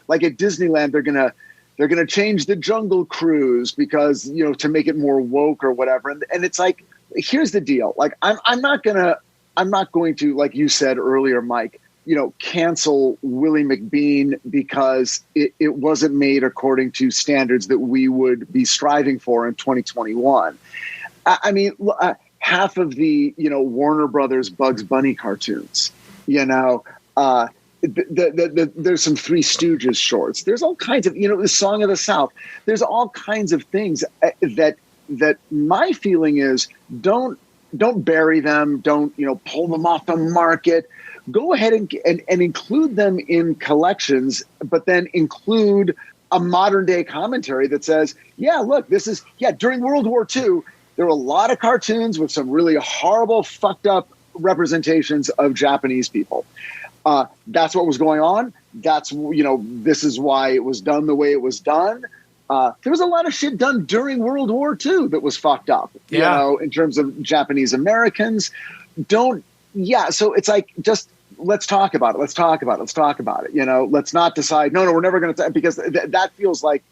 like at Disneyland, they're gonna change the Jungle Cruise because, to make it more woke or whatever. And it's like, here's the deal. Like, I'm not going to, like you said earlier, Mike, cancel Willy McBean because it wasn't made according to standards that we would be striving for in 2021. I mean, half of the, Warner Brothers Bugs Bunny cartoons, there's some Three Stooges shorts. There's all kinds of, the Song of the South. There's all kinds of things that my feeling is don't bury them. Don't, pull them off the market. Go ahead and include them in collections, but then include a modern day commentary that says, during World War II, there were a lot of cartoons with some really horrible, fucked up representations of Japanese people. That's what was going on. That's, this is why it was done the way it was done. There was a lot of shit done during World War II that was fucked up, in terms of Japanese Americans. So it's like, just let's talk about it. Let's talk about it. Let's talk about it. Let's not decide, no, we're never going to, because that feels like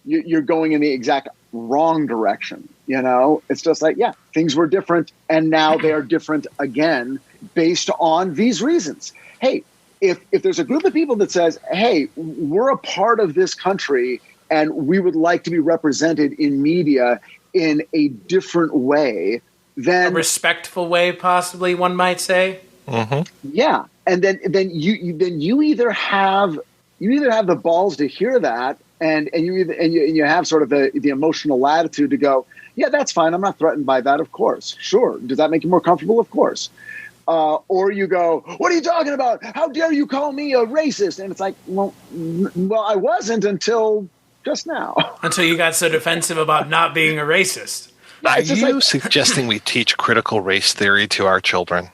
you're going in the exact wrong direction. It's just like, yeah, things were different and now they are different again based on these reasons. Hey, if there's a group of people that says, hey, we're a part of this country and we would like to be represented in media in a different way, then a respectful way, possibly one might say. Mm-hmm. Yeah, and then you either have the balls to hear that, and you have sort of the emotional latitude to go, yeah, that's fine. I'm not threatened by that. Of course, sure. Does that make you more comfortable? Of course. Or you go, what are you talking about? How dare you call me a racist? And it's like, well, I wasn't until just now. Until you got so defensive about not being a racist. Are you suggesting we teach critical race theory to our children?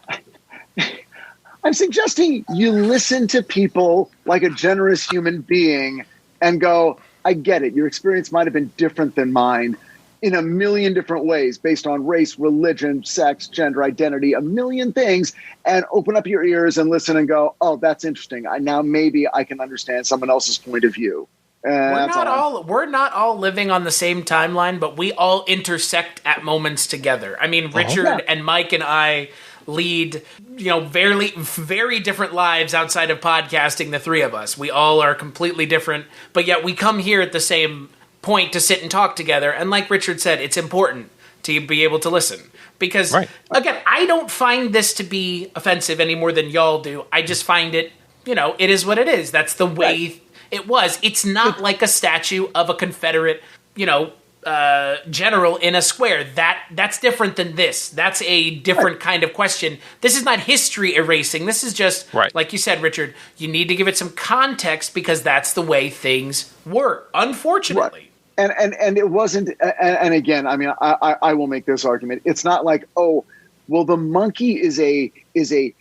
I'm suggesting you listen to people like a generous human being and go, I get it. Your experience might have been different than mine in a million different ways based on race, religion, sex, gender, identity, a million things, and open up your ears and listen and go, oh, that's interesting. Now maybe I can understand someone else's point of view. We're not all living on the same timeline, but we all intersect at moments together. I mean, Richard and Mike and I lead, very, very different lives outside of podcasting, the three of us. We all are completely different, but yet we come here at the same point to sit and talk together. And like Richard said, it's important to be able to listen. Because, again, I don't find this to be offensive any more than y'all do. I just find it, it is what it is. That's the way it was. It's not like a statue of a Confederate, general in a square. That's different than this. That's a different kind of question. This is not history erasing. This is just, like you said, Richard, you need to give it some context because that's the way things were, unfortunately. Right. And it wasn't, and again, I mean, I will make this argument. It's not like, oh, well, the monkey is a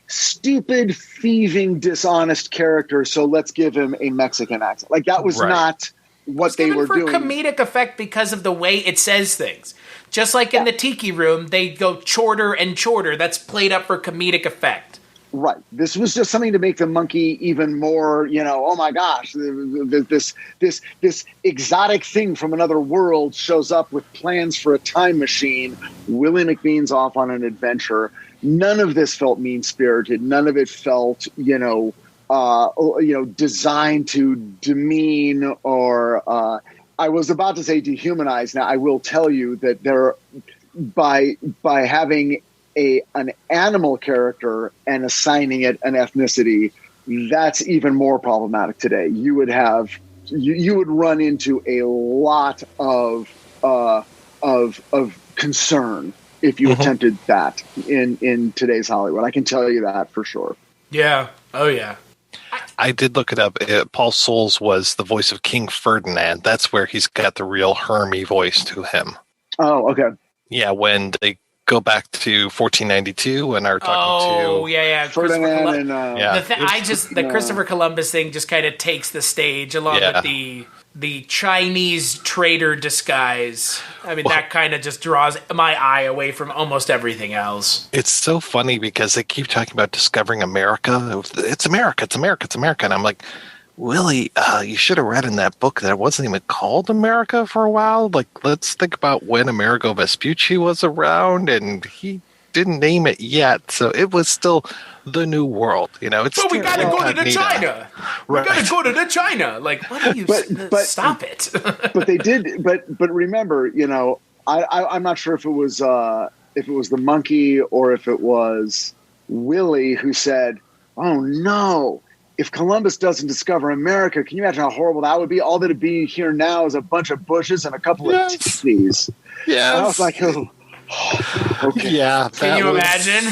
stupid, thieving, dishonest character, so let's give him a Mexican accent. Like, that was not what they were doing. For comedic effect because of the way it says things. Just like in the Tiki Room, they go shorter and shorter. That's played up for comedic effect. Right. This was just something to make the monkey even more, oh my gosh, this exotic thing from another world shows up with plans for a time machine. Willy McBean's off on an adventure. None of this felt mean-spirited. None of it felt, designed to demean or I was about to say dehumanize. Now, I will tell you that by having an animal character and assigning it an ethnicity, that's even more problematic today. You would run into a lot of concern if you attempted that in today's Hollywood. I can tell you that for sure. Yeah. Oh yeah. I did look it up. Paul Soles was the voice of King Ferdinand. That's where he's got the real Hermie voice to him. Oh, okay. Yeah, when they go back to 1492 and are talking to Ferdinand the Christopher Columbus thing just kind of takes the stage along with the Chinese trader disguise. I mean, that kind of just draws my eye away from almost everything else. It's so funny because they keep talking about discovering America. It's America, it's America, it's America. And I'm like, Willie, you should have read in that book that it wasn't even called America for a while. Like, let's think about when Amerigo Vespucci was around, and he didn't name it yet, so it was still the New World. It's but we gotta go to China. Right. We gotta go to China. Like, what are you? Stop it. But they did. But remember, I'm not sure if it was the monkey or if it was Willie who said, "Oh no. If Columbus doesn't discover America, can you imagine how horrible that would be? All that'd be here now is a bunch of bushes and a couple of teepees." Yeah, I was like, "Oh, okay." Yeah. Can you imagine?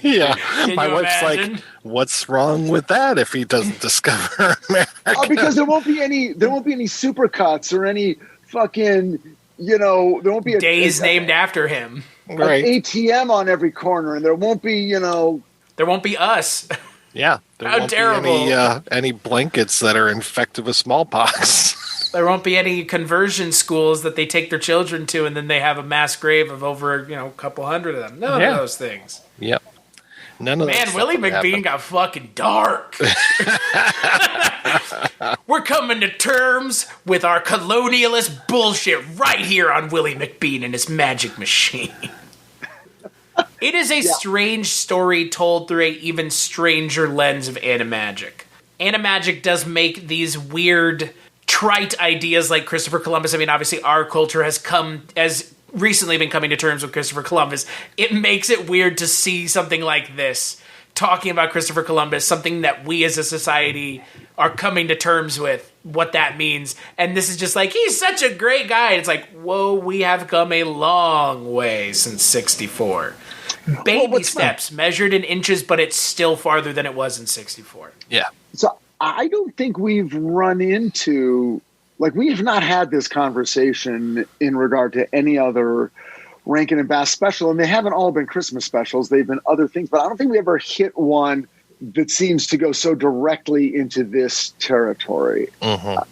Yeah. My wife's like, "What's wrong with that if he doesn't discover America?" Oh, because there won't be any supercuts or any fucking, there won't be days named after him. Right. An ATM on every corner, and there won't be, there won't be us. Yeah. How won't terrible. Be any blankets that are infected with smallpox. There won't be any conversion schools that they take their children to, and then they have a mass grave of over, a couple hundred of them. None of those things. Yep. None of Man, that Willy stuff would McBean happen. got fucking dark. We're coming to terms with our colonialist bullshit right here on Willy McBean and his magic machine. It is a strange story told through an even stranger lens of animagic. Animagic does make these weird, trite ideas like Christopher Columbus. I mean, obviously our culture has recently been coming to terms with Christopher Columbus. It makes it weird to see something like this, talking about Christopher Columbus, something that we as a society are coming to terms with, what that means. And this is just like, he's such a great guy. It's like, whoa, we have come a long way since 64. Baby steps, measured in inches, but it's still farther than it was in 64. Yeah. So I don't think we've run into, like, we have not had this conversation in regard to any other Rankin and Bass special, and they haven't all been Christmas specials. They've been other things, but I don't think we ever hit one that seems to go so directly into this territory.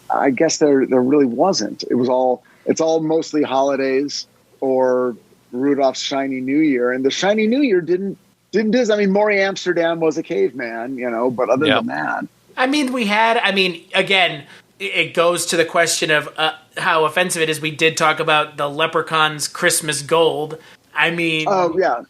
I guess there really wasn't. It's all mostly holidays or Rudolph's Shiny New Year, and the Shiny New Year didn't do. I mean, Maury Amsterdam was a caveman, but other than that, I mean, again, it goes to the question of how offensive it is. We did talk about the Leprechaun's Christmas Gold. I mean, tie.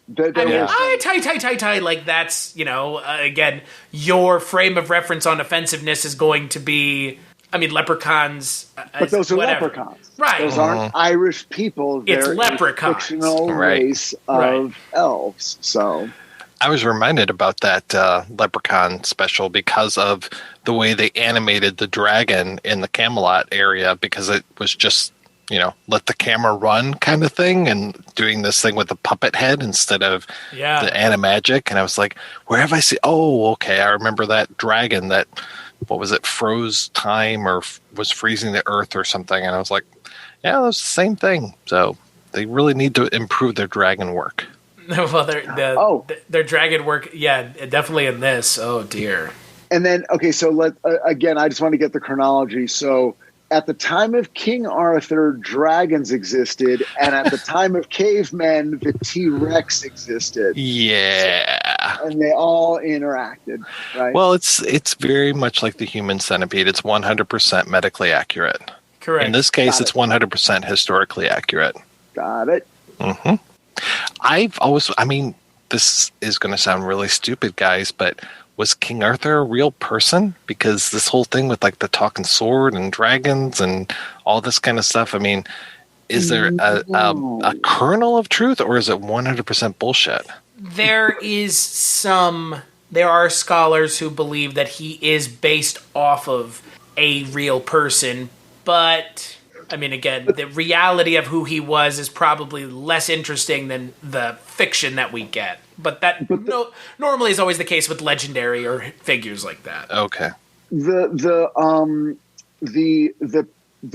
Like, that's, again, your frame of reference on offensiveness is going to be, I mean, leprechauns. But those are leprechauns. Right. Those aren't Irish people. It's They're leprechauns. A fictional race of elves. So I was reminded about that Leprechaun special because of the way they animated the dragon in the Camelot area, because it was just, let the camera run kind of thing, and doing this thing with the puppet head instead of the animagic. And I was like, where have I seen? Oh, okay. I remember that dragon that, what was it, froze time or was freezing the earth or something. And I was like, yeah, that's the same thing. So they really need to improve their dragon work. Well, their dragon work, definitely in this. Oh, dear. And then, okay, so again, I just want to get the chronology. So at the time of King Arthur, dragons existed, and at the time of cavemen, the T-Rex existed. Yeah. And they all interacted, right? Well, it's very much like the human centipede. It's 100% medically accurate. Correct. In this case, it's 100% historically accurate. Got it. Mm-hmm. This is going to sound really stupid, guys, but was King Arthur a real person? Because this whole thing with like the talking sword and dragons and all this kind of stuff, I mean, is there a kernel of truth, or is it 100% bullshit? There are scholars who believe that he is based off of a real person, but I mean, again, the reality of who he was is probably less interesting than the fiction that we get. But that normally is always the case with legendary or figures like that. Okay. The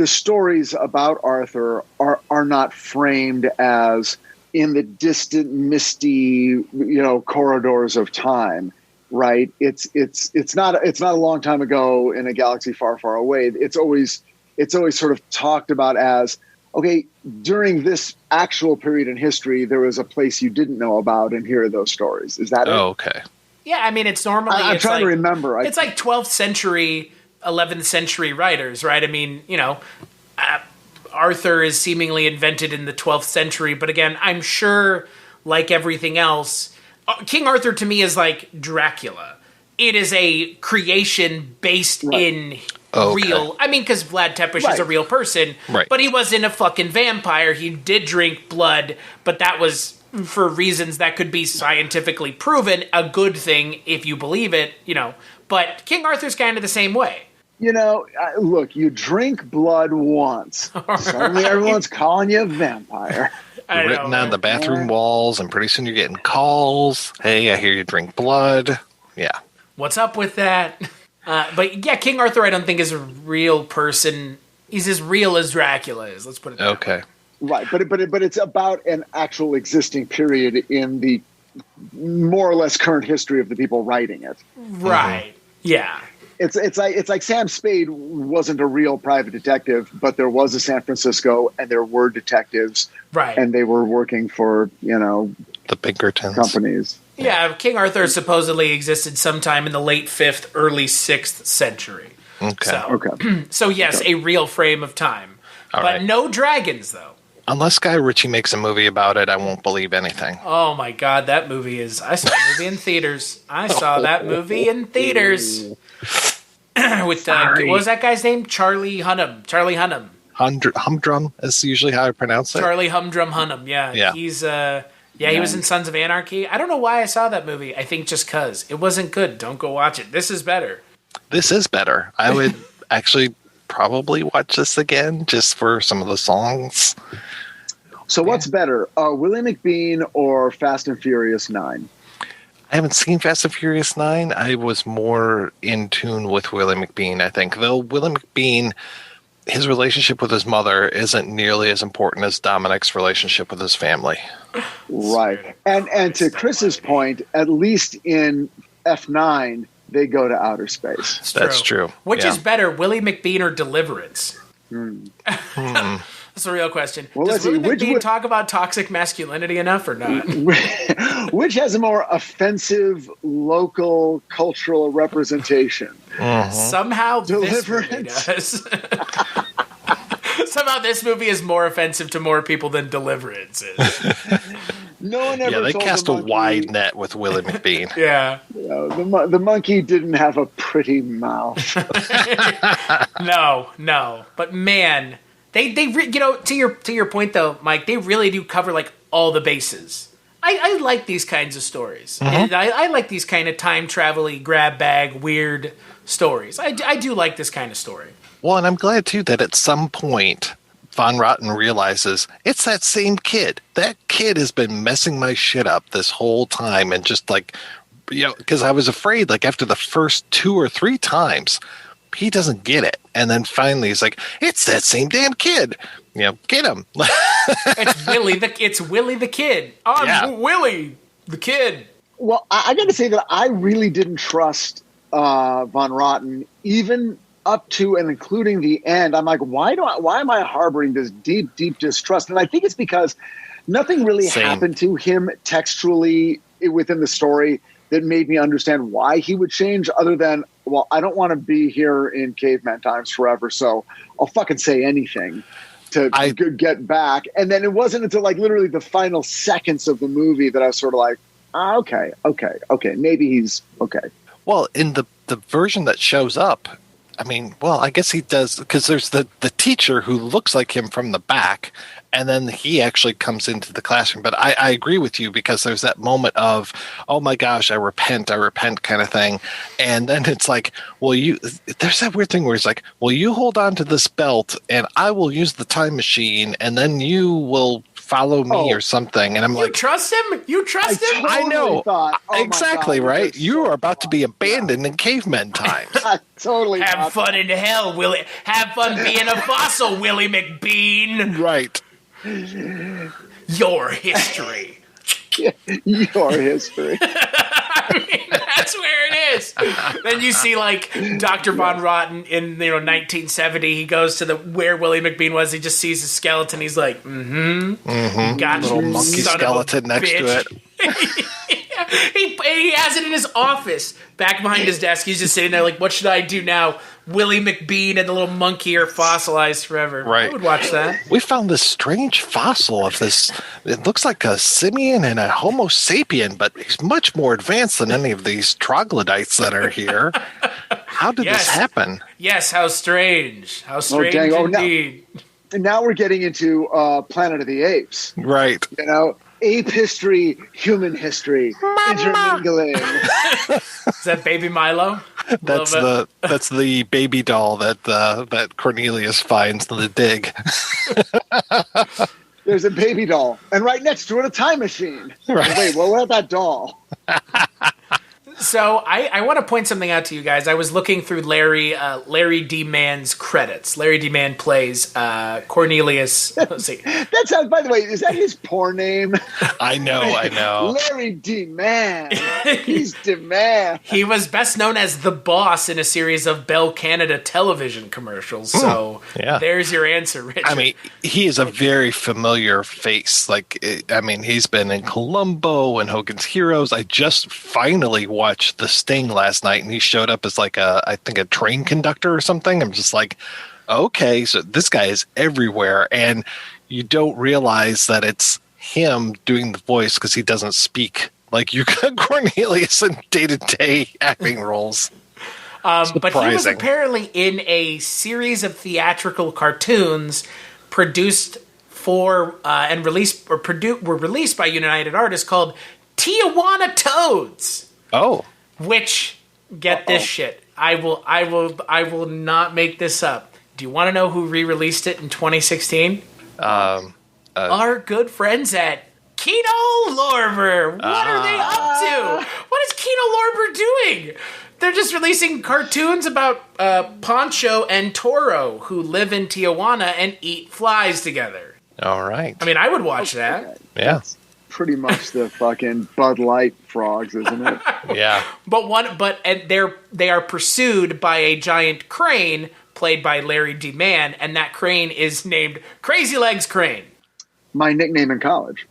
stories about Arthur are not framed as in the distant, misty, corridors of time, right? It's not a long time ago in a galaxy far, far away. It's always sort of talked about as, okay, during this actual period in history, there was a place you didn't know about, and here are those stories. Is that it? Oh, okay. Yeah, I mean, it's normally... I'm trying to remember. It's like 12th century, 11th century writers, right? I mean, Arthur is seemingly invented in the 12th century, but again, I'm sure, like everything else, King Arthur to me is like Dracula. It is a creation based in... real. I mean, because Vlad Tepes is a real person, but he wasn't a fucking vampire. He did drink blood, but that was for reasons that could be scientifically proven a good thing if you believe it, But King Arthur's kind of the same way. Look, you drink blood once. Suddenly everyone's calling you a vampire. Written on the bathroom walls, and pretty soon you're getting calls. Hey, I hear you drink blood. Yeah. What's up with that? But yeah, King Arthur I don't think is a real person. He's as real as Dracula is. Let's put it that way. Right, but it's about an actual existing period in the more or less current history of the people writing it. Right. Yeah. It's like Sam Spade wasn't a real private detective, but there was a San Francisco, and there were detectives, right? And they were working for the Pinkertons companies. Yeah, King Arthur supposedly existed sometime in the late 5th, early 6th century. Okay. So yes, a real frame of time. But no dragons, though. Unless Guy Ritchie makes a movie about it, I won't believe anything. Oh my god, that movie is... I saw that movie in theaters. With, what was that guy's name? Charlie Hunnam. Humdrum is usually how I pronounce it. Charlie Humdrum Hunnam, yeah. He's... he was in Sons of Anarchy. I don't know why I saw that movie. I think just because. It wasn't good. Don't go watch it. This is better. This is better. I would actually probably watch this again just for some of the songs. So what's better, Willy McBean or Fast and Furious 9? I haven't seen Fast and Furious 9. I was more in tune with Willy McBean, I think. Though Willy McBean, his relationship with his mother isn't nearly as important as Dominic's relationship with his family. Right. And to Chris's point, at least in F9, they go to outer space. That's true. Which is better, Willy McBean or Deliverance? That's a real question. Well, does Willy McBean talk about toxic masculinity enough or not? Which has a more offensive local cultural representation? Somehow Deliverance. This movie does. Somehow this movie is more offensive to more people than Deliverance is. No one ever they told cast the a monkey, wide net with Willy McBean. Yeah. The monkey didn't have a pretty mouth. No. But man, they to your point though, Mike, they really do cover like all the bases. I like these kinds of stories. And I like these kind of time travel-y, grab bag, weird stories. I do like this kind of story. Well, and I'm glad too that at some point Von Rotten realizes it's that same kid. That kid has been messing my shit up this whole time, and just like, because I was afraid, like after the first 2 or 3 times, he doesn't get it, and then finally he's like, "It's that same damn kid." Get him. It's Willy the kid. Willy the kid. Well, I got to say that I really didn't trust Von Rotten, even up to and including the end. I'm like, why am I harboring this deep, deep distrust? And I think it's because nothing really happened to him textually within the story that made me understand why he would change, other than, well, I don't want to be here in caveman times forever, so I'll fucking say anything to get back. And then it wasn't until like literally the final seconds of the movie that I was sort of like, okay, maybe he's okay. Well, in the version that shows up, I guess he does, because there's the teacher who looks like him from the back, and then he actually comes into the classroom. But I agree with you, because there's that moment of, oh my gosh, I repent kind of thing. And then it's like, well, there's that weird thing where he's like, well, you hold on to this belt and I will use the time machine and then you will follow me or something. And I'm like, trust him? You trust him? Totally I know. Thought, exactly, God, right? You are about so to be abandoned in cavemen times. I totally have fun in hell, Willy. Have fun being a fossil, Willy McBean. Right. Your history. Your history. That's where it is. Then you see like Dr. Von Rotten in 1970. He goes to where Willy McBean was. He just sees his skeleton. He's like, got little monkey skeleton next to it. He has it in his office, back behind his desk. He's just sitting there like, what should I do now? Willy McBean and the little monkey are fossilized forever. Right. I would watch that. We found this strange fossil of this. It looks like a simian and a Homo sapien, but he's much more advanced than any of these troglodytes that are here. How did this happen? Yes, how strange. How strange indeed. Now we're getting into Planet of the Apes. Right. Ape history, human history, intermingling. Is that Baby Milo? That's the baby doll that Cornelius finds in the dig. There's a baby doll, and right next to it a time machine. Right. Wait, what about that doll? So I want to point something out to you guys. I was looking through Larry D. Mann's credits. Larry D. Mann plays Cornelius. Let's see. That sounds. By the way, is that his porn name? I know. Larry D. Mann. He's the man. He was best known as the boss in a series of Bell Canada television commercials. So there's your answer, Richard. I mean, he is a very familiar face. He's been in Columbo and Hogan's Heroes. I just finally watched The Sting last night, and he showed up as I think a train conductor or something. I'm just like, okay, so this guy is everywhere, and you don't realize that it's him doing the voice because he doesn't speak like you got Cornelius in day-to-day acting roles. But he was apparently in a series of theatrical cartoons produced for and released or were released by United Artists called Tijuana Toads. Oh, which get this shit. I will not make this up. Do you want to know who re-released it in 2016? Our good friends at Kino Lorber. What are they up to? What is Kino Lorber doing? They're just releasing cartoons about Poncho and Toro who live in Tijuana and eat flies together. All right. I mean, I would watch that. Yeah. That's pretty much the fucking Bud Light frogs, isn't it? Yeah. They are pursued by a giant crane played by Larry D. Mann, and that crane is named Crazy Legs Crane. My nickname in college.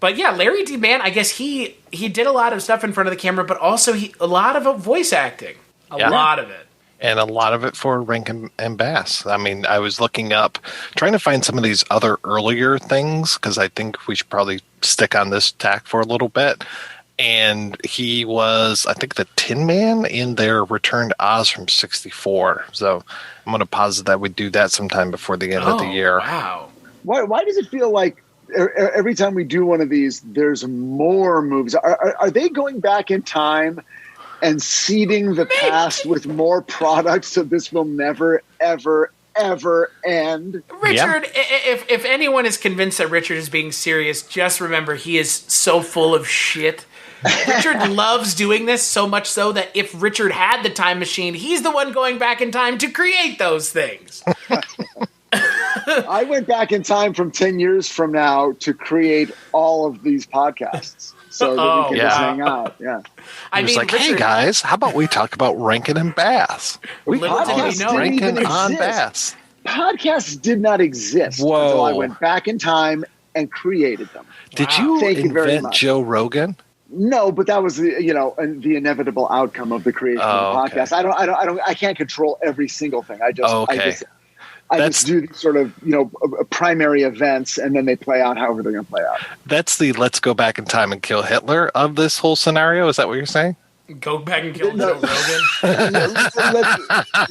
But yeah, Larry D. Mann, I guess he did a lot of stuff in front of the camera, but also a lot of voice acting. A lot of it. And a lot of it for Rankin and Bass. I mean, I was looking up, trying to find some of these other earlier things, because I think we should probably stick on this tack for a little bit. And he was, I think, the Tin Man in their Return to Oz from '64. So I'm going to posit that we do that sometime before the end of the year. Wow. Why does it feel like every time we do one of these, there's more movies? Are they going back in time and seeding the past with more products so this will never, ever, ever end? Richard, if anyone is convinced that Richard is being serious, just remember he is so full of shit. Richard loves doing this so much so that if Richard had the time machine, he's the one going back in time to create those things. I went back in time from 10 years from now to create all of these podcasts so that we can just hang out. Yeah. I was like, Richard, hey guys, how about we talk about Rankin and Bass? Rankin on Bass. Podcasts did not exist until I went back in time and created them. Did you invent Joe Rogan? No, but that was the inevitable outcome of the creation of the podcast. I can't control every single thing. I just do these sort of primary events, and then they play out however they're going to play out. That's the let's go back in time and kill Hitler of this whole scenario. Is that what you're saying? Go back and kill Joe Rogan.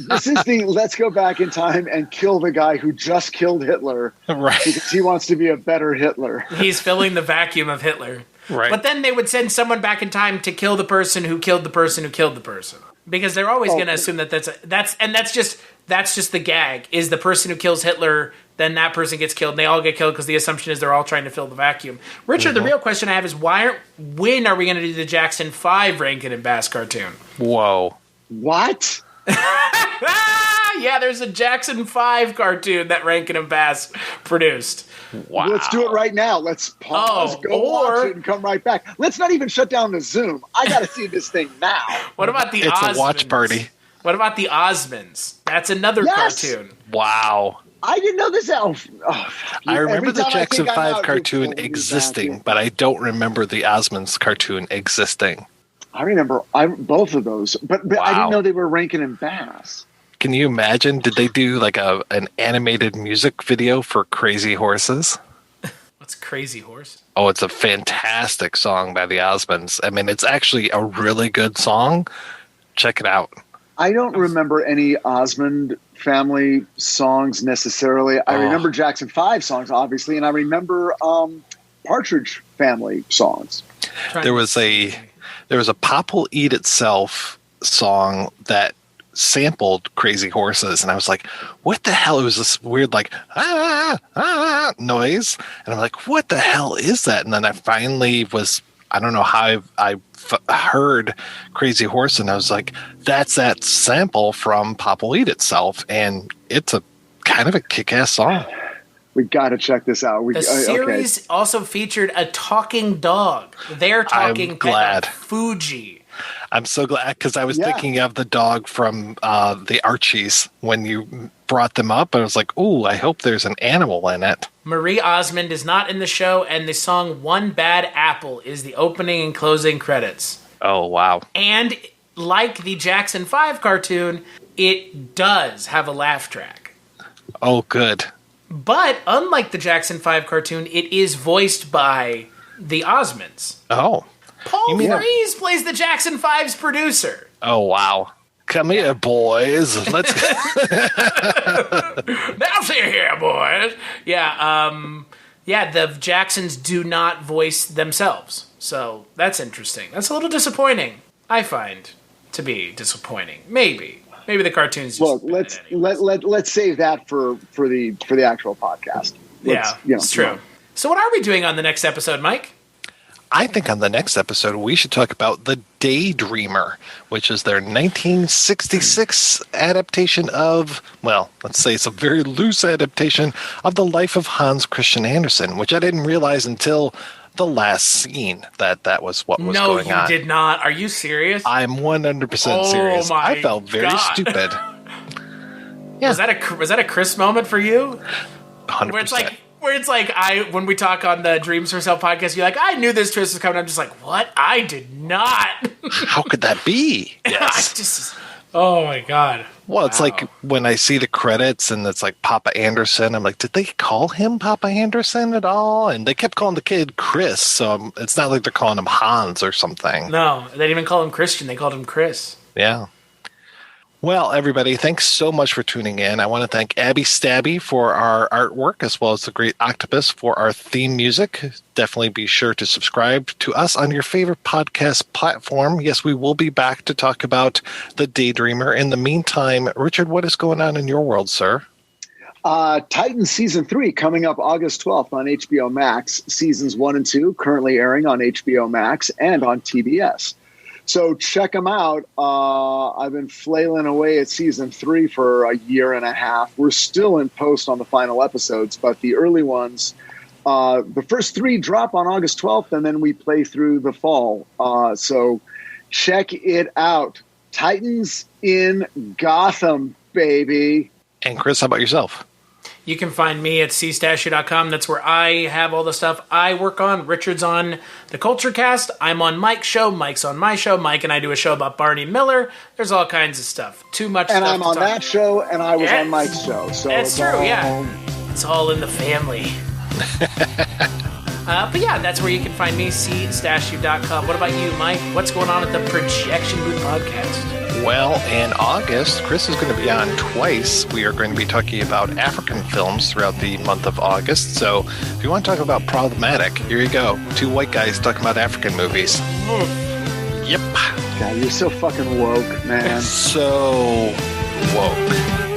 This is the let's go back in time and kill the guy who just killed Hitler, right? Because he wants to be a better Hitler. He's filling the vacuum of Hitler. Right. But then they would send someone back in time to kill the person who killed the person who killed the person. Because they're always going to assume that's just the gag. Is the person who kills Hitler, then that person gets killed, and they all get killed because the assumption is they're all trying to fill the vacuum. Richard, the real question I have is when are we going to do the Jackson 5 Rankin and Bass cartoon? Whoa. What? Yeah, there's a Jackson 5 cartoon that Rankin and Bass produced. Wow. Let's do it right now. Let's pause, watch it, and come right back. Let's not even shut down the Zoom. I got to see this thing now. What about the Osmonds? It's a watch party. What about the Osmonds? That's another cartoon. Wow. I didn't know this. I remember the Jackson 5 cartoon existing, but I don't remember the Osmonds cartoon existing. I remember both of those, but I didn't know they were Rankin and Bass. Can you imagine? Did they do like an animated music video for Crazy Horses? What's Crazy Horse? Oh, it's a fantastic song by the Osmonds. I mean, it's actually a really good song. Check it out. I don't remember any Osmond family songs necessarily. I remember Jackson 5 songs, obviously, and I remember Partridge Family songs. There was a Pop Will Eat Itself song that sampled Crazy Horses, and I was like, what the hell? It was this weird like noise, and I'm like, what the hell is that? And then I finally I don't know how I heard Crazy Horse, and I was like, that's that sample from Pablo Eat Itself, and it's a kind of a kick-ass song. We got to check this out. The series also featured a talking dog. They're talking pet Fuji. I'm so glad, because I was thinking of the dog from the Archies when you brought them up. I was like, ooh, I hope there's an animal in it. Marie Osmond is not in the show, and the song One Bad Apple is the opening and closing credits. Oh, wow. And like the Jackson 5 cartoon, it does have a laugh track. Oh, good. But unlike the Jackson 5 cartoon, it is voiced by the Osmonds. Oh. Paul Frees plays the Jackson 5's producer. Oh, wow. Come here, boys. Let's Now see here, boys. The Jacksons do not voice themselves. So that's interesting. That's a little disappointing, I find, to be disappointing. Maybe the cartoons. Well, let's save that for the actual podcast. It's true. So what are we doing on the next episode, Mike? I think on the next episode we should talk about The Daydreamer, which is their 1966 adaptation of, well, let's say it's a very loose adaptation of the life of Hans Christian Andersen, which I didn't realize until the last scene that was what was going on. No, you did not. Are you serious? I'm 100% serious. I felt very stupid. Yeah. Was that a Chris moment for you? 100%. Where it's like when we talk on the Dreams Herself podcast, you're like, I knew this twist was coming. I'm just like, what? I did not. How could that be? Yes. Oh my God. Well, it's like when I see the credits and it's like Papa Anderson, I'm like, did they call him Papa Anderson at all? And they kept calling the kid Chris, so it's not like they're calling him Hans or something. No, they didn't even call him Christian. They called him Chris. Yeah. Well, everybody, thanks so much for tuning in. I want to thank Abby Stabby for our artwork, as well as the Great Octopus for our theme music. Definitely be sure to subscribe to us on your favorite podcast platform. Yes, we will be back to talk about The Daydreamer. In the meantime, Richard, what is going on in your world, sir? Titans Season 3 coming up August 12th on HBO Max. Seasons 1 and 2 currently airing on HBO Max and on TBS. So check them out. I've been flailing away at season 3 for a year and a half. We're still in post on the final episodes, but the early ones, the first 3 drop on August 12th, and then we play through the fall. So check it out. Titans in Gotham, baby. And Chris, how about yourself? You can find me at cstatue.com. That's where I have all the stuff I work on. Richard's on the Culture Cast. I'm on Mike's show. Mike's on my show. Mike and I do a show about Barney Miller. There's all kinds of stuff. Too much and stuff I'm on that show, and I was on Mike's show. So that's true, It's all in the family. But yeah, that's where you can find me, cstatue.com. What about you, Mike? What's going on at the Projection Booth Podcast? Well, in August, Chris is going to be on twice. We are going to be talking about African films throughout the month of August. So if you want to talk about problematic, here you go. 2 white guys talking about African movies. Yep. God, you're so fucking woke, man. So woke.